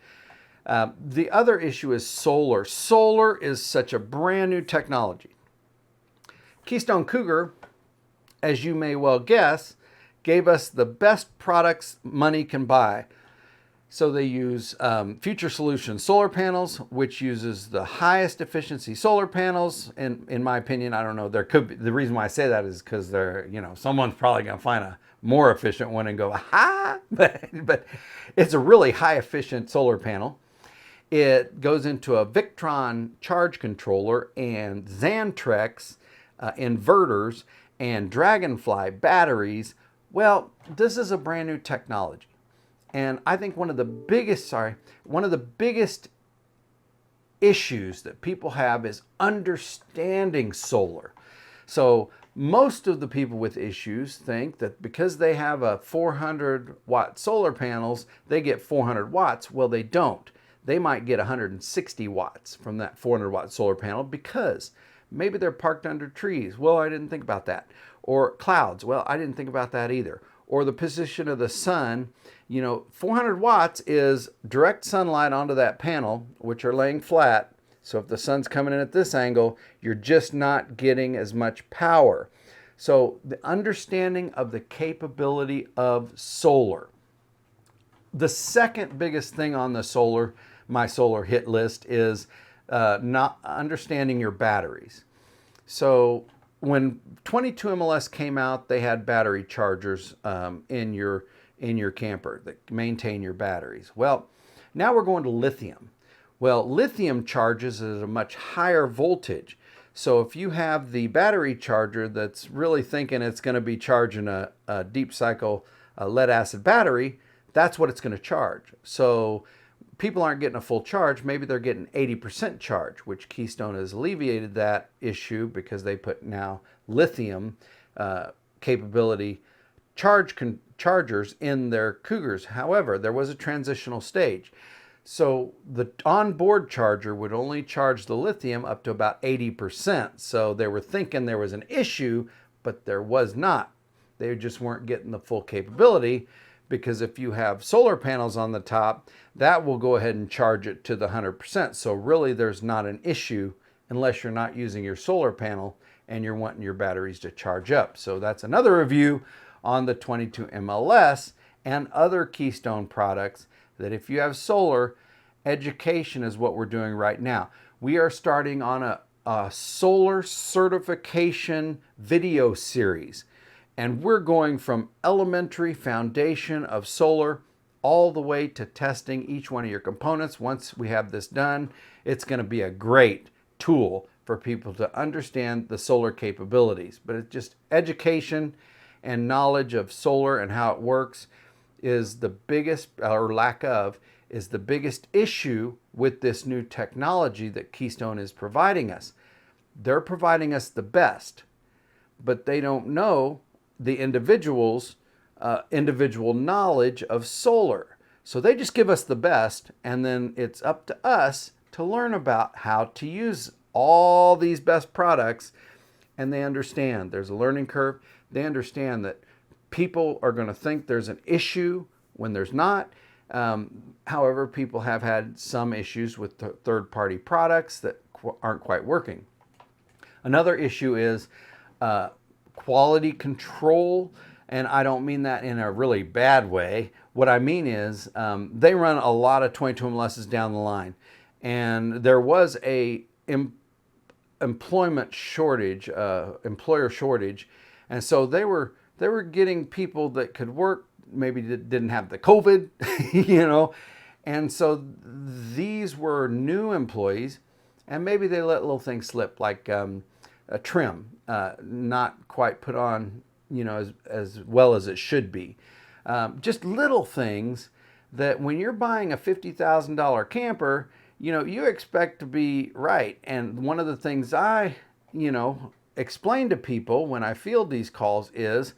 The other issue is solar. Solar is such a brand new technology. Keystone Cougar, as you may well guess, gave us the best products money can buy. So they use Future Solutions solar panels, which uses the highest efficiency solar panels. And in my opinion, I don't know, there could be, the reason why I say that is because they're, someone's probably going to find a more efficient one and go, aha, but it's a really high efficient solar panel. It goes into a Victron charge controller and Xantrex inverters and Dragonfly batteries. Well, this is a brand new technology. And I think one of the biggest issues that people have is understanding solar. So most of the people with issues think that because they have a 400 watt solar panels, they get 400 watts. Well, they don't. They might get 160 watts from that 400 watt solar panel because maybe they're parked under trees. Well, I didn't think about that. Or clouds. Well, I didn't think about that either. Or the position of the sun. 400 watts is direct sunlight onto that panel, which are laying flat. So if the sun's coming in at this angle, you're just not getting as much power. So the understanding of the capability of solar. The second biggest thing on the my solar hit list is not understanding your batteries. So when 22 MLS came out, they had battery chargers in your camper that maintain your batteries. Well, now we're going to lithium. Well, lithium charges at a much higher voltage. So if you have the battery charger that's really thinking it's going to be charging a deep cycle lead acid battery, that's what it's going to charge. So people aren't getting a full charge. Maybe they're getting 80% charge, which Keystone has alleviated that issue because they put now lithium capability chargers in their Cougars. However, there was a transitional stage. So the onboard charger would only charge the lithium up to about 80%. So they were thinking there was an issue, but there was not. They just weren't getting the full capability, because if you have solar panels on the top, that will go ahead and charge it to the 100%. So really there's not an issue unless you're not using your solar panel and you're wanting your batteries to charge up. So that's another review on the 22 MLS and other Keystone products, that if you have solar, education is what we're doing right now. We are starting on a solar certification video series, and we're going from elementary foundation of solar all the way to testing each one of your components. Once we have this done, it's going to be a great tool for people to understand the solar capabilities. But it's just education and knowledge of solar and how it works is the biggest, or lack of, is the biggest issue with this new technology that Keystone is providing us. They're providing us the best, but they don't know the individual knowledge of solar. So they just give us the best, and then it's up to us to learn about how to use all these best products. And they understand there's a learning curve. They understand that people are going to think there's an issue when there's not. However, people have had some issues with third-party products that aren't quite working. Another issue is quality control, and I don't mean that in a really bad way. What I mean is they run a lot of 22 MLSs down the line, and there was a employer shortage, and so they were getting people that could work, maybe didn't have the COVID, and so these were new employees, and maybe they let little things slip like a trim, not quite put on, as well as it should be. Just little things that when you're buying a $50,000 camper, you expect to be right. And one of the things I, explain to people when I field these calls is,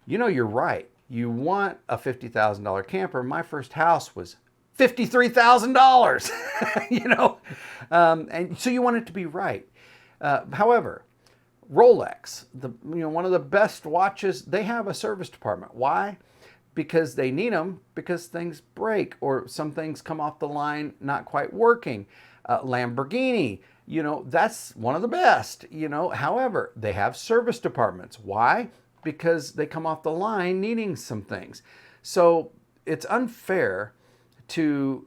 you're right. You want a $50,000 camper. My first house was $53,000, and so you want it to be right. However, Rolex, one of the best watches, they have a service department. Why? Because they need them, because things break or some things come off the line not quite working. Lamborghini, that's one of the best, However, they have service departments. Why? Because they come off the line needing some things. So it's unfair to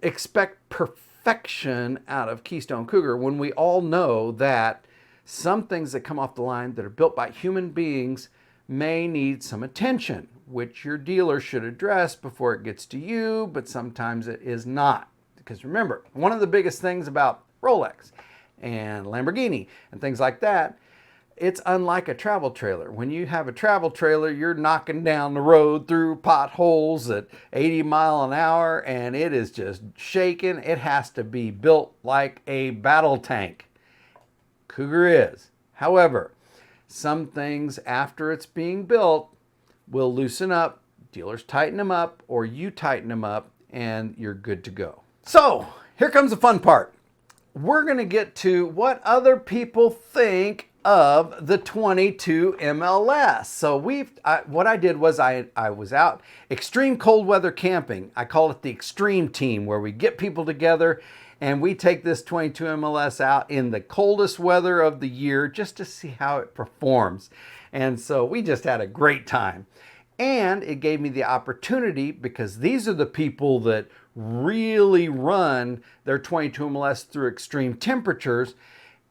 expect perfection out of Keystone Cougar when we all know that some things that come off the line that are built by human beings may need some attention, which your dealer should address before it gets to you, but sometimes it is not. Because remember, one of the biggest things about Rolex and Lamborghini and things like that, it's unlike a travel trailer. When you have a travel trailer, you're knocking down the road through potholes at 80 miles an hour, and it is just shaking. It has to be built like a battle tank. Cougar is. However, some things after it's being built will loosen up, dealers tighten them up, or you tighten them up, and you're good to go. So here comes the fun part. We're going to get to what other people think of the 22 MLS. So what I did was I was out extreme cold weather camping. I call it the extreme team, where we get people together and we take this 22 MLS out in the coldest weather of the year just to see how it performs. And so we just had a great time. And it gave me the opportunity, because these are the people that really run their 22 MLS through extreme temperatures,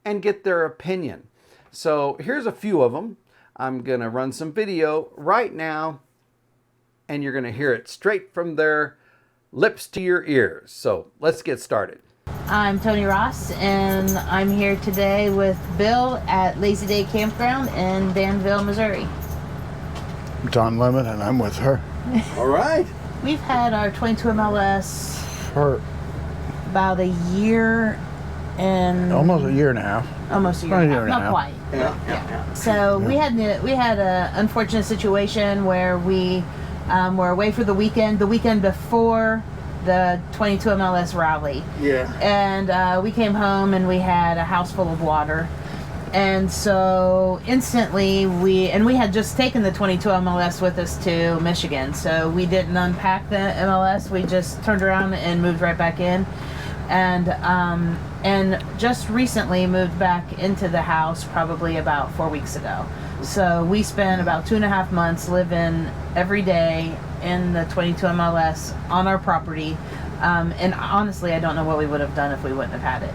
and get their opinion. So here's a few of them. I'm going to run some video right now, and you're going to hear it straight from their lips to your ears. So let's get started. I'm Tony Ross, and I'm here today with Bill at Lazy Day Campground in Danville, Missouri. I'm Don Lemon, and I'm with her. All right. We've had our 22 MLS For about a year and... almost a year and a half. Almost a year and a half. Not quite. Yeah. So we had a unfortunate situation where we were away for the weekend before the 22 MLS rally. Yeah. And we came home and we had a house full of water. And so instantly we had just taken the 22 MLS with us to Michigan. So we didn't unpack the MLS. We just turned around and moved right back in. And just recently moved back into the house probably about 4 weeks ago. So we spent about 2.5 months living every day in the 22 MLS on our property. And honestly, I don't know what we would have done if we wouldn't have had it.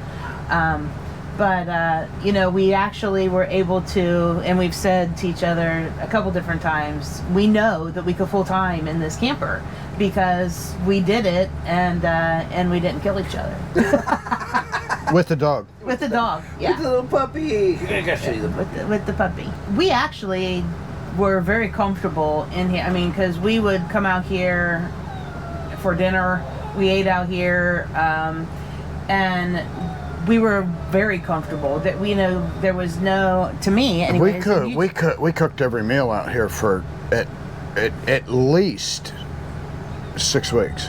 But we actually were able to, and we've said to each other a couple different times, we know that we could full time in this camper because we did it, and we didn't kill each other. With the dog. With the dog, yeah. With the little puppy. I gotta show you the with the puppy. We actually were very comfortable in here. I mean, because we would come out here for dinner We ate out here, and we were very comfortable. That we know there was no, to me anyway. We cooked every meal out here for at least 6 weeks.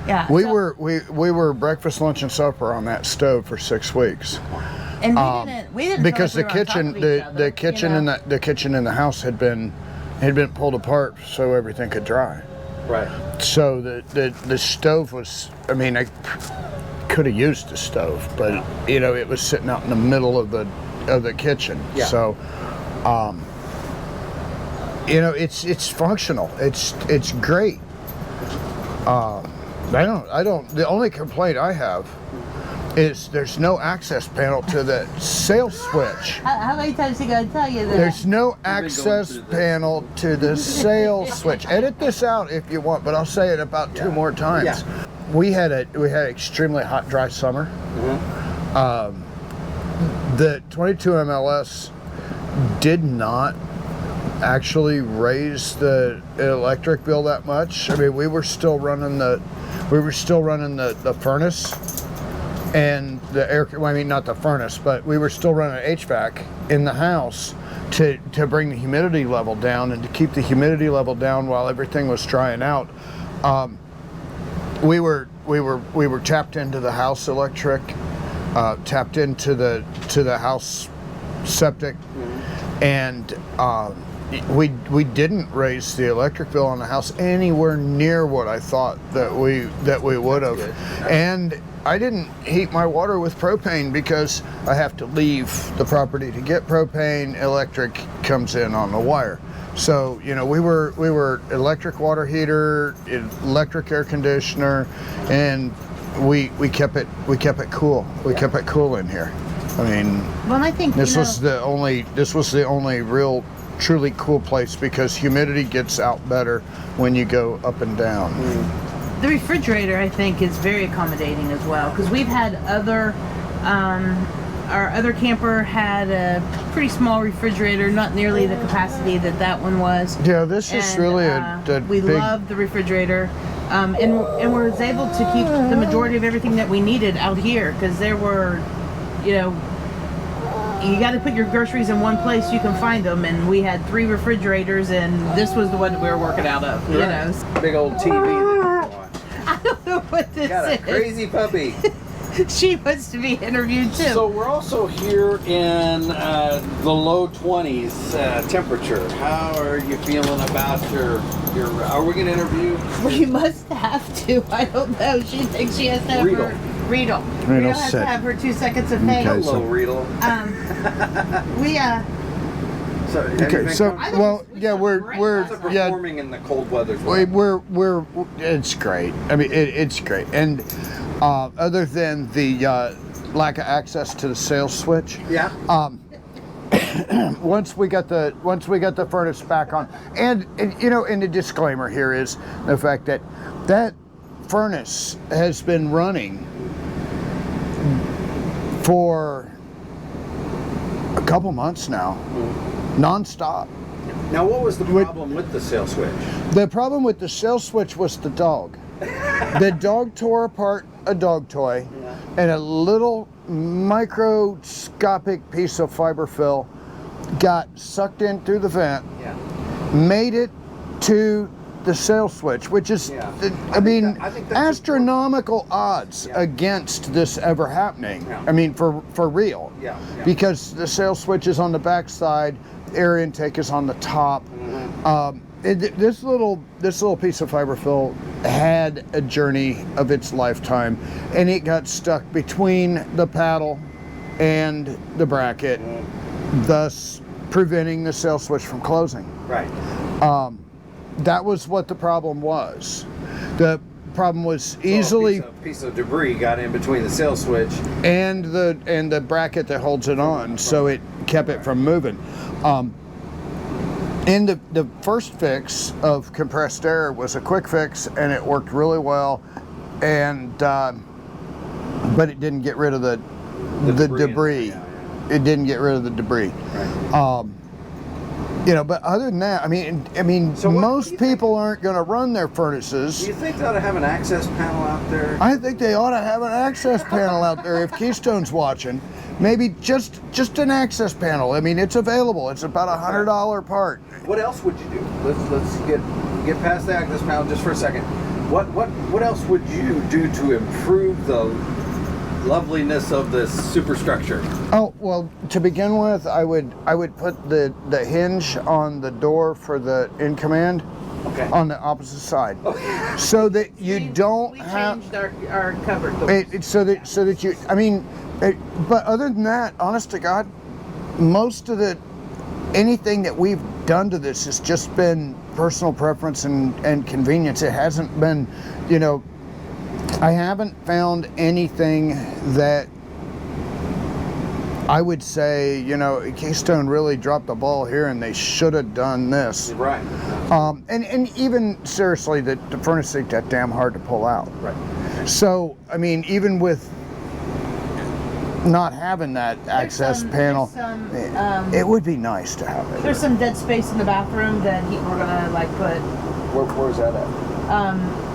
Yeah, We were breakfast, lunch, and supper on that stove for 6 weeks. and we didn't Because feel the like we were on top kitchen, of each the other, kitchen you and know? the kitchen in the house had been pulled apart so everything could dry. Right. So the stove was, I mean, I could have used the stove, but you know, it was sitting out in the middle of the kitchen. Yeah. So, you know, it's functional. It's great. I don't. The only complaint I have is there's no access panel to the sales switch. How many times he gonna tell you that? There's no access panel to the sales switch. Edit this out if you want, but I'll say it about 2 more times. Yeah. We had an extremely hot, dry summer. The 22 MLS did not actually raise the electric bill that much. I mean, we were still running the furnace and the air. Well, I mean, not the furnace, but we were still running HVAC in the house to bring the humidity level down and to keep the humidity level down while everything was drying out. We were tapped into the house electric, tapped into the house septic, and we didn't raise the electric bill on the house anywhere near what I thought that we would have. And I didn't heat my water with propane because I have to leave the property to get propane. Electric comes in on the wire. So, you know, we were electric water heater, electric air conditioner, and we kept it cool. We kept it cool in here. I mean, well, I think this was the only real truly cool place because humidity gets out better when you go up and down. the refrigerator, I think, is very accommodating as well, because we've had other. Our other camper had a pretty small refrigerator, not nearly the capacity that one was. Yeah, this is really we big... love the refrigerator, and we're able to keep the majority of everything that we needed out here, because there were, you know, you got to put your groceries in one place you can find them, and we had 3 refrigerators, and this was the one that we were working out of. You know, big old TV that you can watch. I don't know what this Got a is. crazy puppy. She wants to be interviewed too. So we're also here in the low 20s temperature. How are you feeling about your? Are we going to interview? We must have to. I don't know. She thinks she has to have her Riedel. Riedel has to have her 2 seconds of fame. Okay, Hello, Riedel. We're performing in the cold weather. It's great. I mean, it's great. And other than the lack of access to the sales switch, once we got the furnace back on, and you know, and the disclaimer here is the fact that furnace has been running for a couple months now, nonstop. Now, what was the problem with the sales switch? The problem with the sales switch was the dog. The dog tore apart a dog toy, and a little microscopic piece of fiber fill got sucked in through the vent, made it to the sales switch, which is, I think astronomical odds against this ever happening. I mean, for real. Because the sales switch is on the back side, air intake is on the top. This little piece of fiber fill had a journey of its lifetime, and it got stuck between the paddle and the bracket, thus preventing the sales switch from closing. Right. That was what the problem was. The problem was easily a piece of debris got in between the sales switch and the bracket that holds it on, so it kept it from moving. And the first fix of compressed air was a quick fix, and it worked really well, and but it didn't get rid of the debris. It didn't get rid of the debris. Right. You know, but other than that, I mean, So what do most you think? people aren't going to run their Do furnaces. you think they ought to have an access panel out there? I think they ought to have an access panel out there if Keystone's watching. Maybe just an access panel. I mean, it's available. It's about $100 part. What else would you do? Let's get past the access panel just for a second. What else would you do to improve the loveliness of this superstructure? Oh, well, to begin with, I would put the hinge on the door for the in command Okay. on the opposite side, so that you don't we have changed our cupboard doors. so that you. I mean, but other than that, honest to God, most of anything that we've done to this has just been personal preference and convenience. It hasn't been, you know, I haven't found anything that I would say, you know, Keystone really dropped the ball here and they should have done this. Right. And even seriously, the furnace ain't that damn hard to pull out. Right. So, I mean, even with not having that access panel, it would be nice to have it. There's some dead space in the bathroom that we're gonna like put. Where's that at?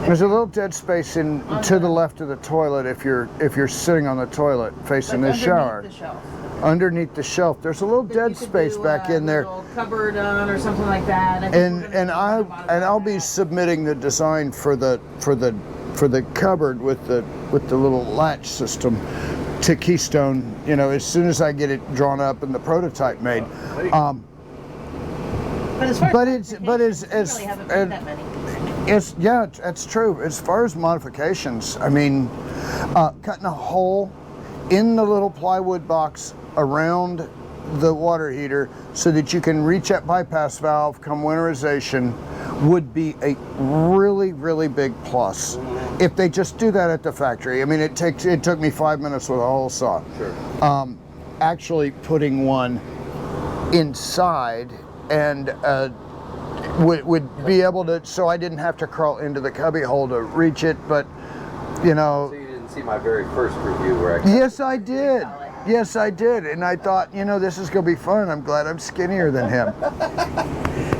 There's a little dead space to the left of the toilet if you're sitting on the toilet facing the shower. The shelf. Underneath the shelf, there's a little That dead you could space do back a in there. little cupboard on or something like that. And I'll be submitting the design for the cupboard with the little latch system to Keystone, you know, as soon as I get it drawn up and the prototype made. But as far but as it's we really haven't made that many. It's yeah, it's true. As far as modifications, I mean, cutting a hole in the little plywood box around the water heater so that you can reach that bypass valve come winterization would be a really big plus. If they just do that at the factory. I mean, it took me 5 minutes with a hole saw. Sure. Actually putting one inside and would be able to, so I didn't have to crawl into the cubby hole to reach it, but you know. So you didn't see my very first review where I Yes, I did. Yes, I did. And I thought, you know, this is going to be fun. I'm glad I'm skinnier than him.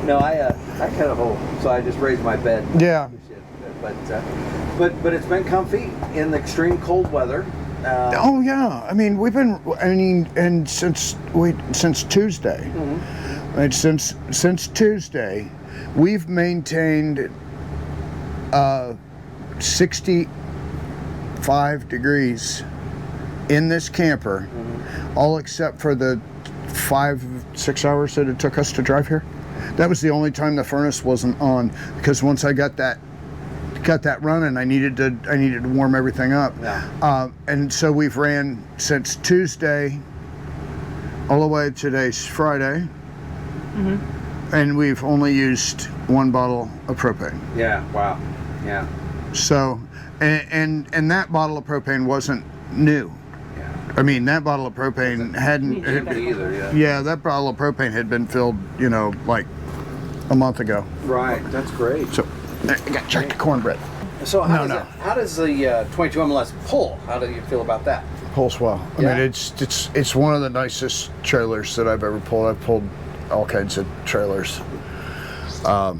No, I cut a hole, so I just raised my bed. Yeah. But it's been comfy in the extreme cold weather. Oh yeah. I mean, and since Tuesday. Mm-hmm. Right, since Tuesday, we've maintained 65 degrees in this camper, all except for the 5-6 hours that it took us to drive here. That was the only time the furnace wasn't on, because once I got that running, I needed to warm everything up. Yeah. And so we've ran since Tuesday all the way to today's Friday. Mm-hmm. And we've only used 1 bottle of propane. Yeah. Wow. Yeah. So, and that bottle of propane wasn't new. Yeah. I mean, that bottle of propane hadn't. Me either. Yeah. Yeah, that bottle of propane had been filled, you know, like a month ago. Right. That's great. So, I got check the cornbread. So how No. does the 22 MLS pull? How do you feel about that? Pulls well. I Yeah. mean, it's one of the nicest trailers that I've ever pulled. I've pulled all kinds of trailers. I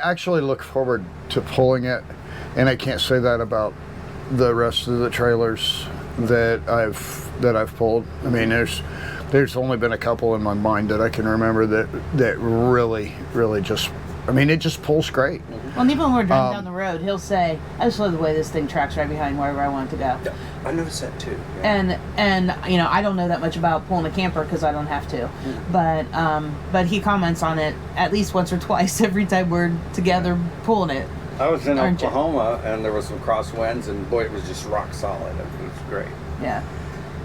actually look forward to pulling it, and I can't say that about the rest of the trailers that I've pulled. I mean, there's only been a couple in my mind that I can remember that really just. I mean, it just pulls great. Well, and even when we're driving down the road, he'll say, "I just love the way this thing tracks right behind wherever I want it to go." Yeah, I noticed that too. Yeah. And you know, I don't know that much about pulling a camper because I don't have to, but he comments on it at least once or twice every time we're together pulling it. I was in Aren't you? Oklahoma, and there was some crosswinds, and boy, it was just rock solid. It was great. Yeah.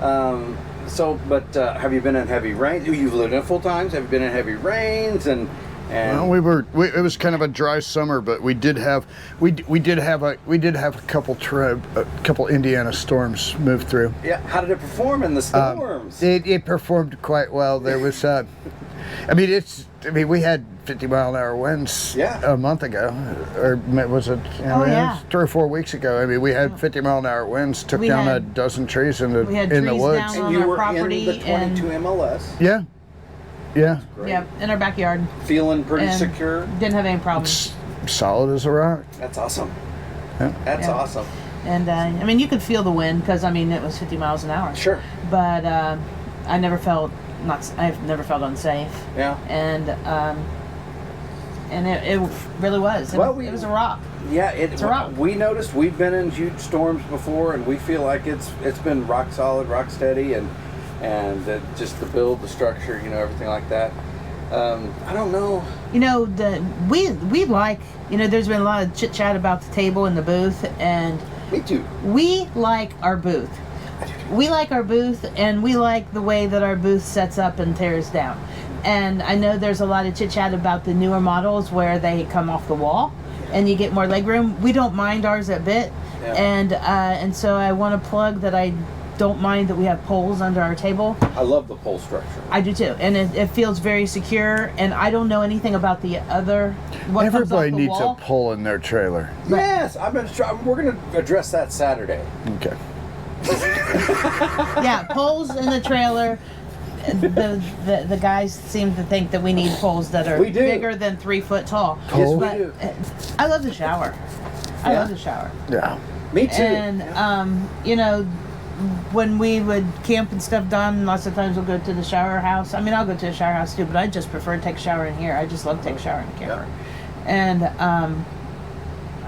But have you been in heavy rain? You've lived in it full times. Have you been in heavy rains and? Well, it was kind of a dry summer, but we did have a couple Indiana storms move through. Yeah, how did it perform in the storms? It performed quite well. There was, we had 50-mile-an-hour winds a month ago, or was it? It was 3 or 4 weeks ago. I mean, we had 50-mile-an-hour winds, took down a dozen trees in the woods. down and on you our were property in the 22 MLS. Yeah. Yeah. Great. Yep, in our backyard. Feeling pretty And secure. Didn't have any problems. Solid as a rock. That's awesome. Yeah. That's Yeah. awesome. And I mean, you could feel the wind because I mean it was 50 miles an hour. Sure. But I never felt I've never felt unsafe. Yeah. And it really was. It, Well, it was a rock. Yeah, It's a rock. we noticed we've been in huge storms before, and we feel like it's been rock solid, rock steady, and just the build, the structure, everything like that. I don't know. We like, there's been a lot of chit chat about the table and the booth, and Me too. we like our booth. We like our booth, and we like the way that our booth sets up and tears down. And I know there's a lot of chit chat about the newer models where they come off the wall and you get more leg room. We don't mind ours a bit. Yeah. And so I want to plug that I don't mind that we have poles under our table. I love the pole structure. I do too, and it feels very secure. And I don't know anything about the other. What Everybody comes off the needs wall. a pole in their trailer. Yes, we're going to address that Saturday. Okay. Yeah, poles in the trailer. The guys seem to think that we need poles that are We do. bigger than 3 foot tall. Yes, we But do. I love the shower. I Yeah. love the shower. Yeah. Me too. And when we would camp and stuff done, lots of times we'll go to the shower house. I mean, I'll go to the shower house too, but I just prefer to take a shower in here. I just love to take a shower in the camper. And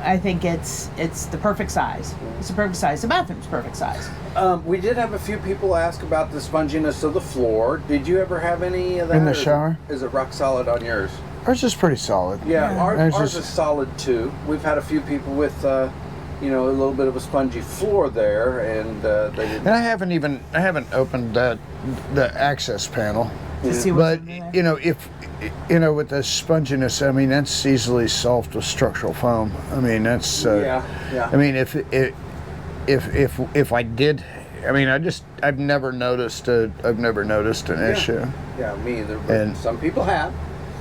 I think it's the perfect size. It's the perfect size. The bathroom's perfect size. We did have a few people ask about the sponginess of the floor. Did you ever have any of that? In the or is it- shower? Is it rock solid on yours? Ours is pretty solid. Yeah, Yeah. Ours Ours is is- solid too. We've had a few people with, a little bit of a spongy floor there, and they didn't. And I haven't opened the access panel. To see what's But under there. if with the sponginess, I mean that's easily solved with structural foam. I mean that's Yeah. I mean if I did, I mean I've never noticed an issue. Yeah, me either. But And- some people have.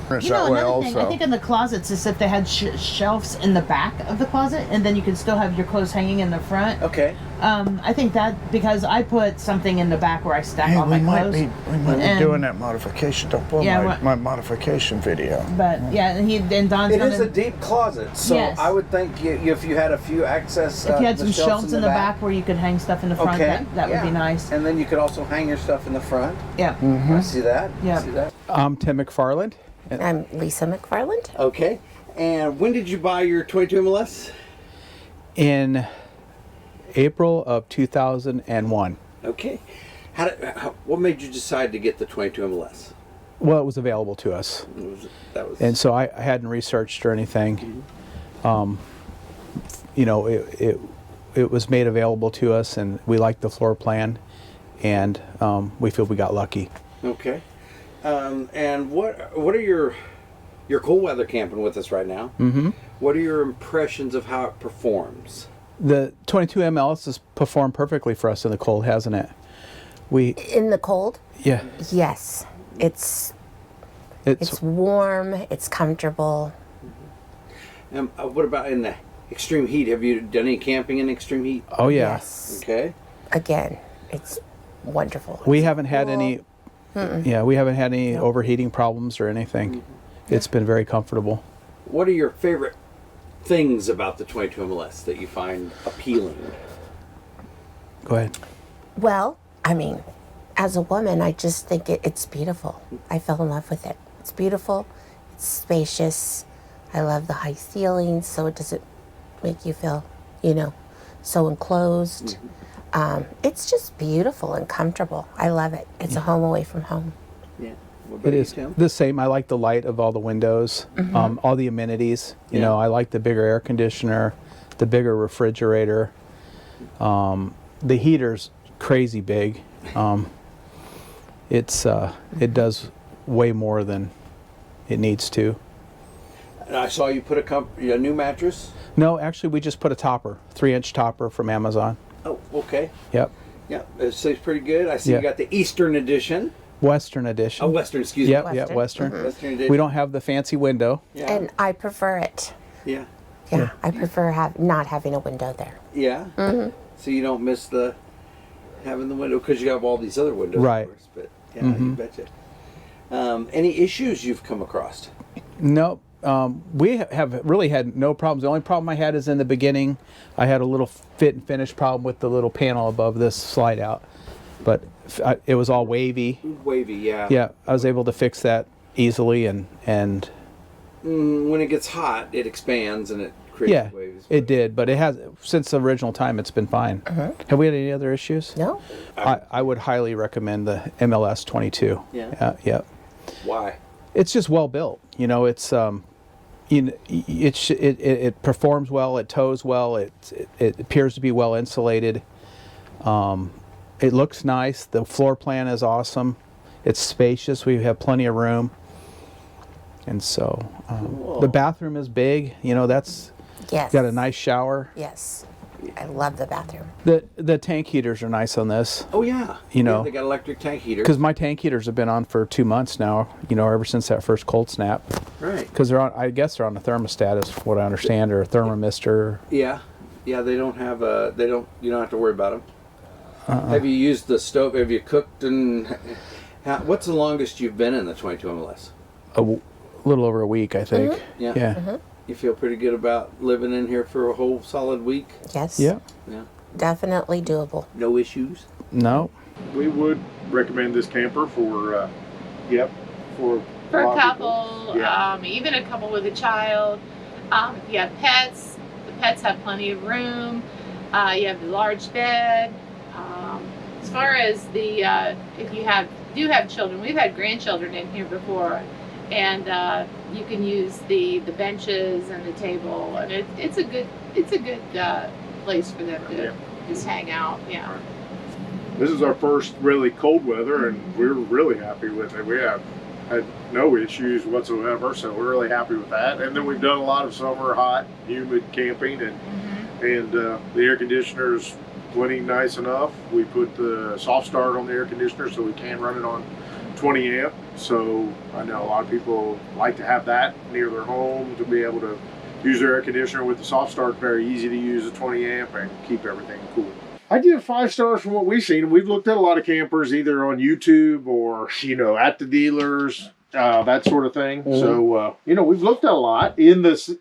It's You know, that way another thing, I also. think in the closets is if they had shelves in the back of the closet, and then you could still have your clothes hanging in the front. Okay. I think that because I put something in the back where I stack Hey, all my we might clothes. be And- doing that modification. Don't blow Yeah, my, what- my modification video. But yeah, and Don's It gonna. is a deep closet, so Yes. I would think if you had a few access, if you had the some shelves in the back where you could hang stuff in the front, okay, that would yeah. be nice. And then you could also hang your stuff in the front. Yeah. I see that. Yeah. I see that. I'm Tim McFarland. I'm Lisa McFarland. Okay. And when did you buy your 22 MLS? In April of 2001. Okay. What made you decide to get the 22 MLS? Well, it was available to us. That was. And so I hadn't researched or anything. It was made available to us, and we liked the floor plan, and we feel we got lucky. Okay. And what are your cold weather camping with us right now? Mm-hmm. What are your impressions of how it performs? The 22 MLS has performed perfectly for us in the cold, hasn't it? In the cold? Yeah. Yes. It's It's warm, it's comfortable. What about in the extreme heat? Have you done any camping in extreme heat? oh yeah. Yes. Okay. Again, it's wonderful. We It's haven't had cool. any. Yeah, we haven't had any overheating problems or anything. It's been very comfortable. What are your favorite things about the 22 MLS that you find appealing? Go ahead. Well, I mean, as a woman, I just think it's beautiful. I fell in love with it. It's beautiful. It's spacious. I love the high ceilings, so it doesn't make you feel, so enclosed. It's just beautiful and comfortable. I love it. It's a home away from home. Yeah. What about It you, is Tim? the same. I like the light of all the windows, all the amenities. You Yeah. know, I like the bigger air conditioner, the bigger refrigerator. The heater's crazy big. It does way more than it needs to. And I saw you put a new mattress. No, actually, we just put a topper, 3-inch topper from Amazon. Oh, okay. Yep, Yeah, it stays pretty good. I see Yeah. you got the Eastern edition. Western edition. Oh, Western, excuse Yep, me. yep, Western. Western edition. We don't have the fancy window. Yeah. And I prefer it. yeah. Yeah, I prefer not having a window there. Yeah. So you don't miss having the window because you have all these other windows. Right. Of course, but yeah, you betcha. Any issues you've come across? Nope. We have really had no problems. The only problem I had is in the beginning. I had a little fit and finish problem with the little panel above this slide out, but it was all wavy. Wavy, yeah. Yeah, I was able to fix that easily, and when it gets hot, it expands and it creates yeah, waves. it did. But it has since the original time. It's been fine. Have we had any other issues? No. I would highly recommend the MLS 22. Yeah. Yeah. Why? It's just well built. You know, it's it performs well. It tows well. It appears to be well insulated. It looks nice. The floor plan is awesome. It's spacious. We have plenty of room. And so the bathroom is big. You know, that's Yes. got a nice shower. Yes. I love the bathroom. The tank heaters are nice on this. Oh yeah. You know. Yeah, they got electric tank heaters. Because my tank heaters have been on for 2 months now, you know, ever since that first cold snap. Right. Because they're on, I guess they're on a thermostat, is what I understand, or a thermomistor. Yeah. Yeah, they don't have you don't have to worry about them. Have you used the stove? Have you cooked what's the longest you've been in the 22 MLS? A little over a week, I think. Yeah. Yeah. You feel pretty good about living in here for a whole solid week? Yes. Yeah. Yeah. Definitely doable. No issues? No. We would recommend this camper for a For lot a of couple, people. Yeah. even a couple with a child. If you have pets, the pets have plenty of room. You have the large bed. As far as the, if you do have children, we've had grandchildren in here before, and you can use the benches and the table, and it's a good place for them to just hang out. Yeah. This is our first really cold weather, and we're really happy with it. We have had no issues whatsoever, so we're really happy with that. And then we've done a lot of summer hot, humid camping, and the air conditioner's plenty nice enough. We put the soft start on the air conditioner so we can run it on 20 amp. So I know a lot of people like to have that near their home to be able to use their air conditioner with the soft start. Very easy to use a 20 amp and keep everything cool. I give 5 stars from what we've seen. We've looked at a lot of campers either on YouTube or, at the dealers, that sort of thing. So, we've looked at a lot in this,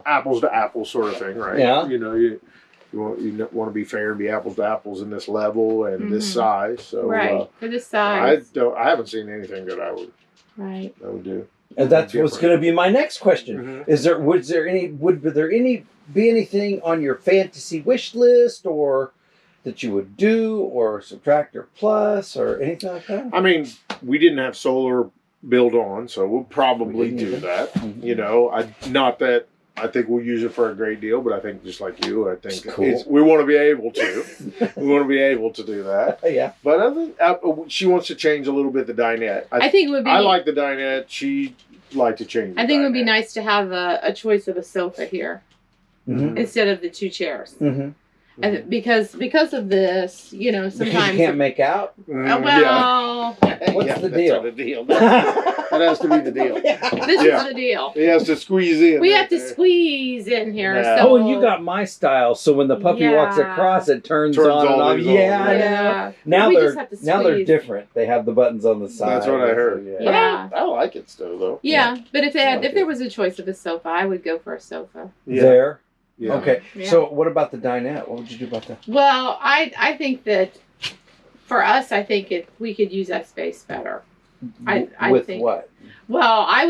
apples to apples sort of thing, right? Yeah. You want to be fair and be apples to apples in this level and this size. So, Right. For the size. I haven't seen anything that I would do. And that's what's Different. going to be my next question. Would there be anything on your fantasy wish list, or that you would do, or subtract or plus, or anything like that? I mean, we didn't have solar built on, so we'll probably do that. Not that I think we'll use it for a great deal, but I think just like you, I think Cool. we want to be able to. We want to be able to do that. Yeah. But I think she wants to change a little bit the dinette. I think it would be. I like the dinette. She'd like to change. I think it would be dinette. nice to have a choice of a sofa here instead of the 2 chairs. Mm-hmm. And because of this, sometimes Because you can't make out? well, What's the that's deal? not the deal. That has to be the deal. this Yeah. is the deal. He has to squeeze in. We right have to there. squeeze in here. Yeah. So, Oh, and you got my style, so when the puppy walks Yeah. across, it turns Turns on and all on. these Yeah, on, I know. yeah. Now We they're just have to now they're squeeze. different. They have the buttons on the side. That's what I heard. Yeah. But Yeah. I like it still, though. Yeah, but if like if there was a choice of a sofa, I would go for a sofa. There. Yeah. Okay. Yeah. So what about the dinette? What would you do about that? Well, I think that for us, I think we could use that space better. I With think. what? Well, I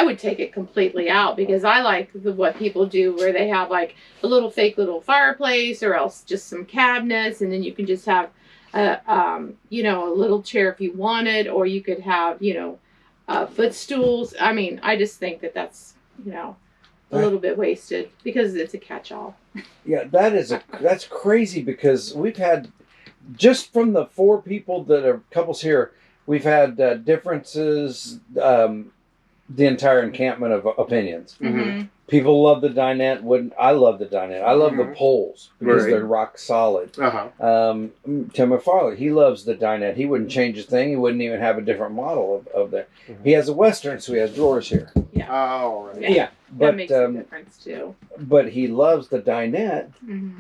would take it completely out because I like what people do where they have like a little fake little fireplace or else just some cabinets, and then you can just have a little chair if you wanted, or you could have footstools. I mean, I just think that's a little bit wasted because it's a catch-all. Yeah, that's crazy because we've had, just from the 4 people that are couples here, we've had differences, the entire encampment of opinions. People love the dinette. I love the dinette. I love the poles because Right. they're rock solid. Uh-huh. Tim McFarley, he loves the dinette. He wouldn't change a thing. He wouldn't even have a different model of that. He has a Western, so he has drawers here. All right. Yeah. That But makes a difference too. but he loves the dinette.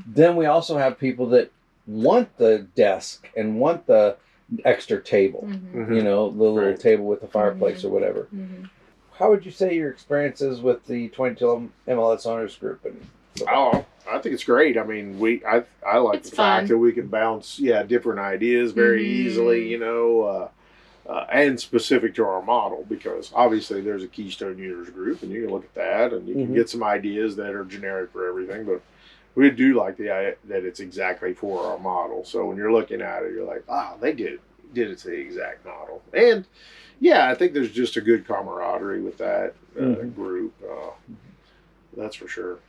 Then we also have people that want the desk and want the extra table, you know, the little Right. table with the fireplace or whatever. How would you say your experiences with the 22 MLS owners group? And Oh, I think it's great. I mean, I like It's the fact fun. that we can bounce different ideas very easily, you know, and specific to our model, because obviously there's a Keystone users group, and you can look at that and you can get some ideas that are generic for everything, but we do like the idea that it's exactly for our model. So when you're looking at it, you're like, oh, they did it to the exact model. And yeah, I think there's just a good camaraderie with that group. That's for sure.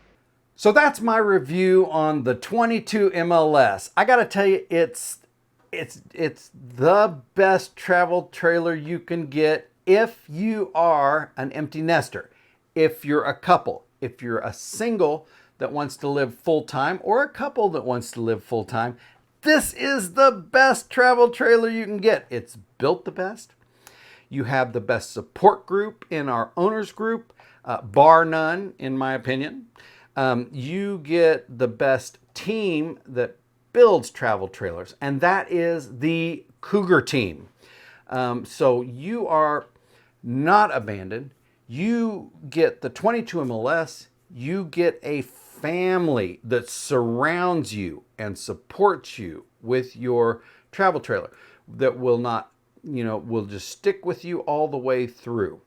so that's my review on the 22 MLS. I got to tell you, it's the best travel trailer you can get if you are an empty nester, if you're a couple, if you're a single that wants to live full-time, or a couple that wants to live full-time. This is the best travel trailer you can get. It's built the best. You have the best support group in our owners group, bar none, in my opinion. You get the best team that builds travel trailers, and that is the Cougar team. So you are not abandoned. You get the 22 MLS. You get a family that surrounds you and supports you with your travel trailer that will not, will just stick with you all the way through.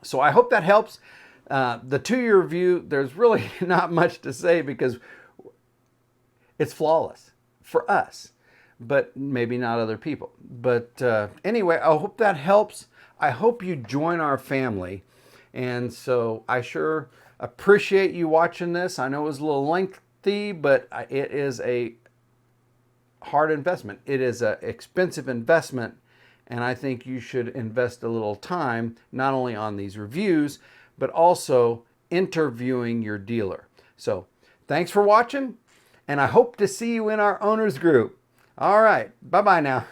So I hope that helps. The 2-year review, there's really not much to say because it's flawless for us, but maybe not other people. But anyway, I hope that helps. I hope you join our family. And so I sure appreciate you watching this. I know it was a little lengthy, but it is a hard investment. It is an expensive investment, and I think you should invest a little time, not only on these reviews, but also interviewing your dealer. So thanks for watching, and I hope to see you in our owners group. All right, bye-bye now.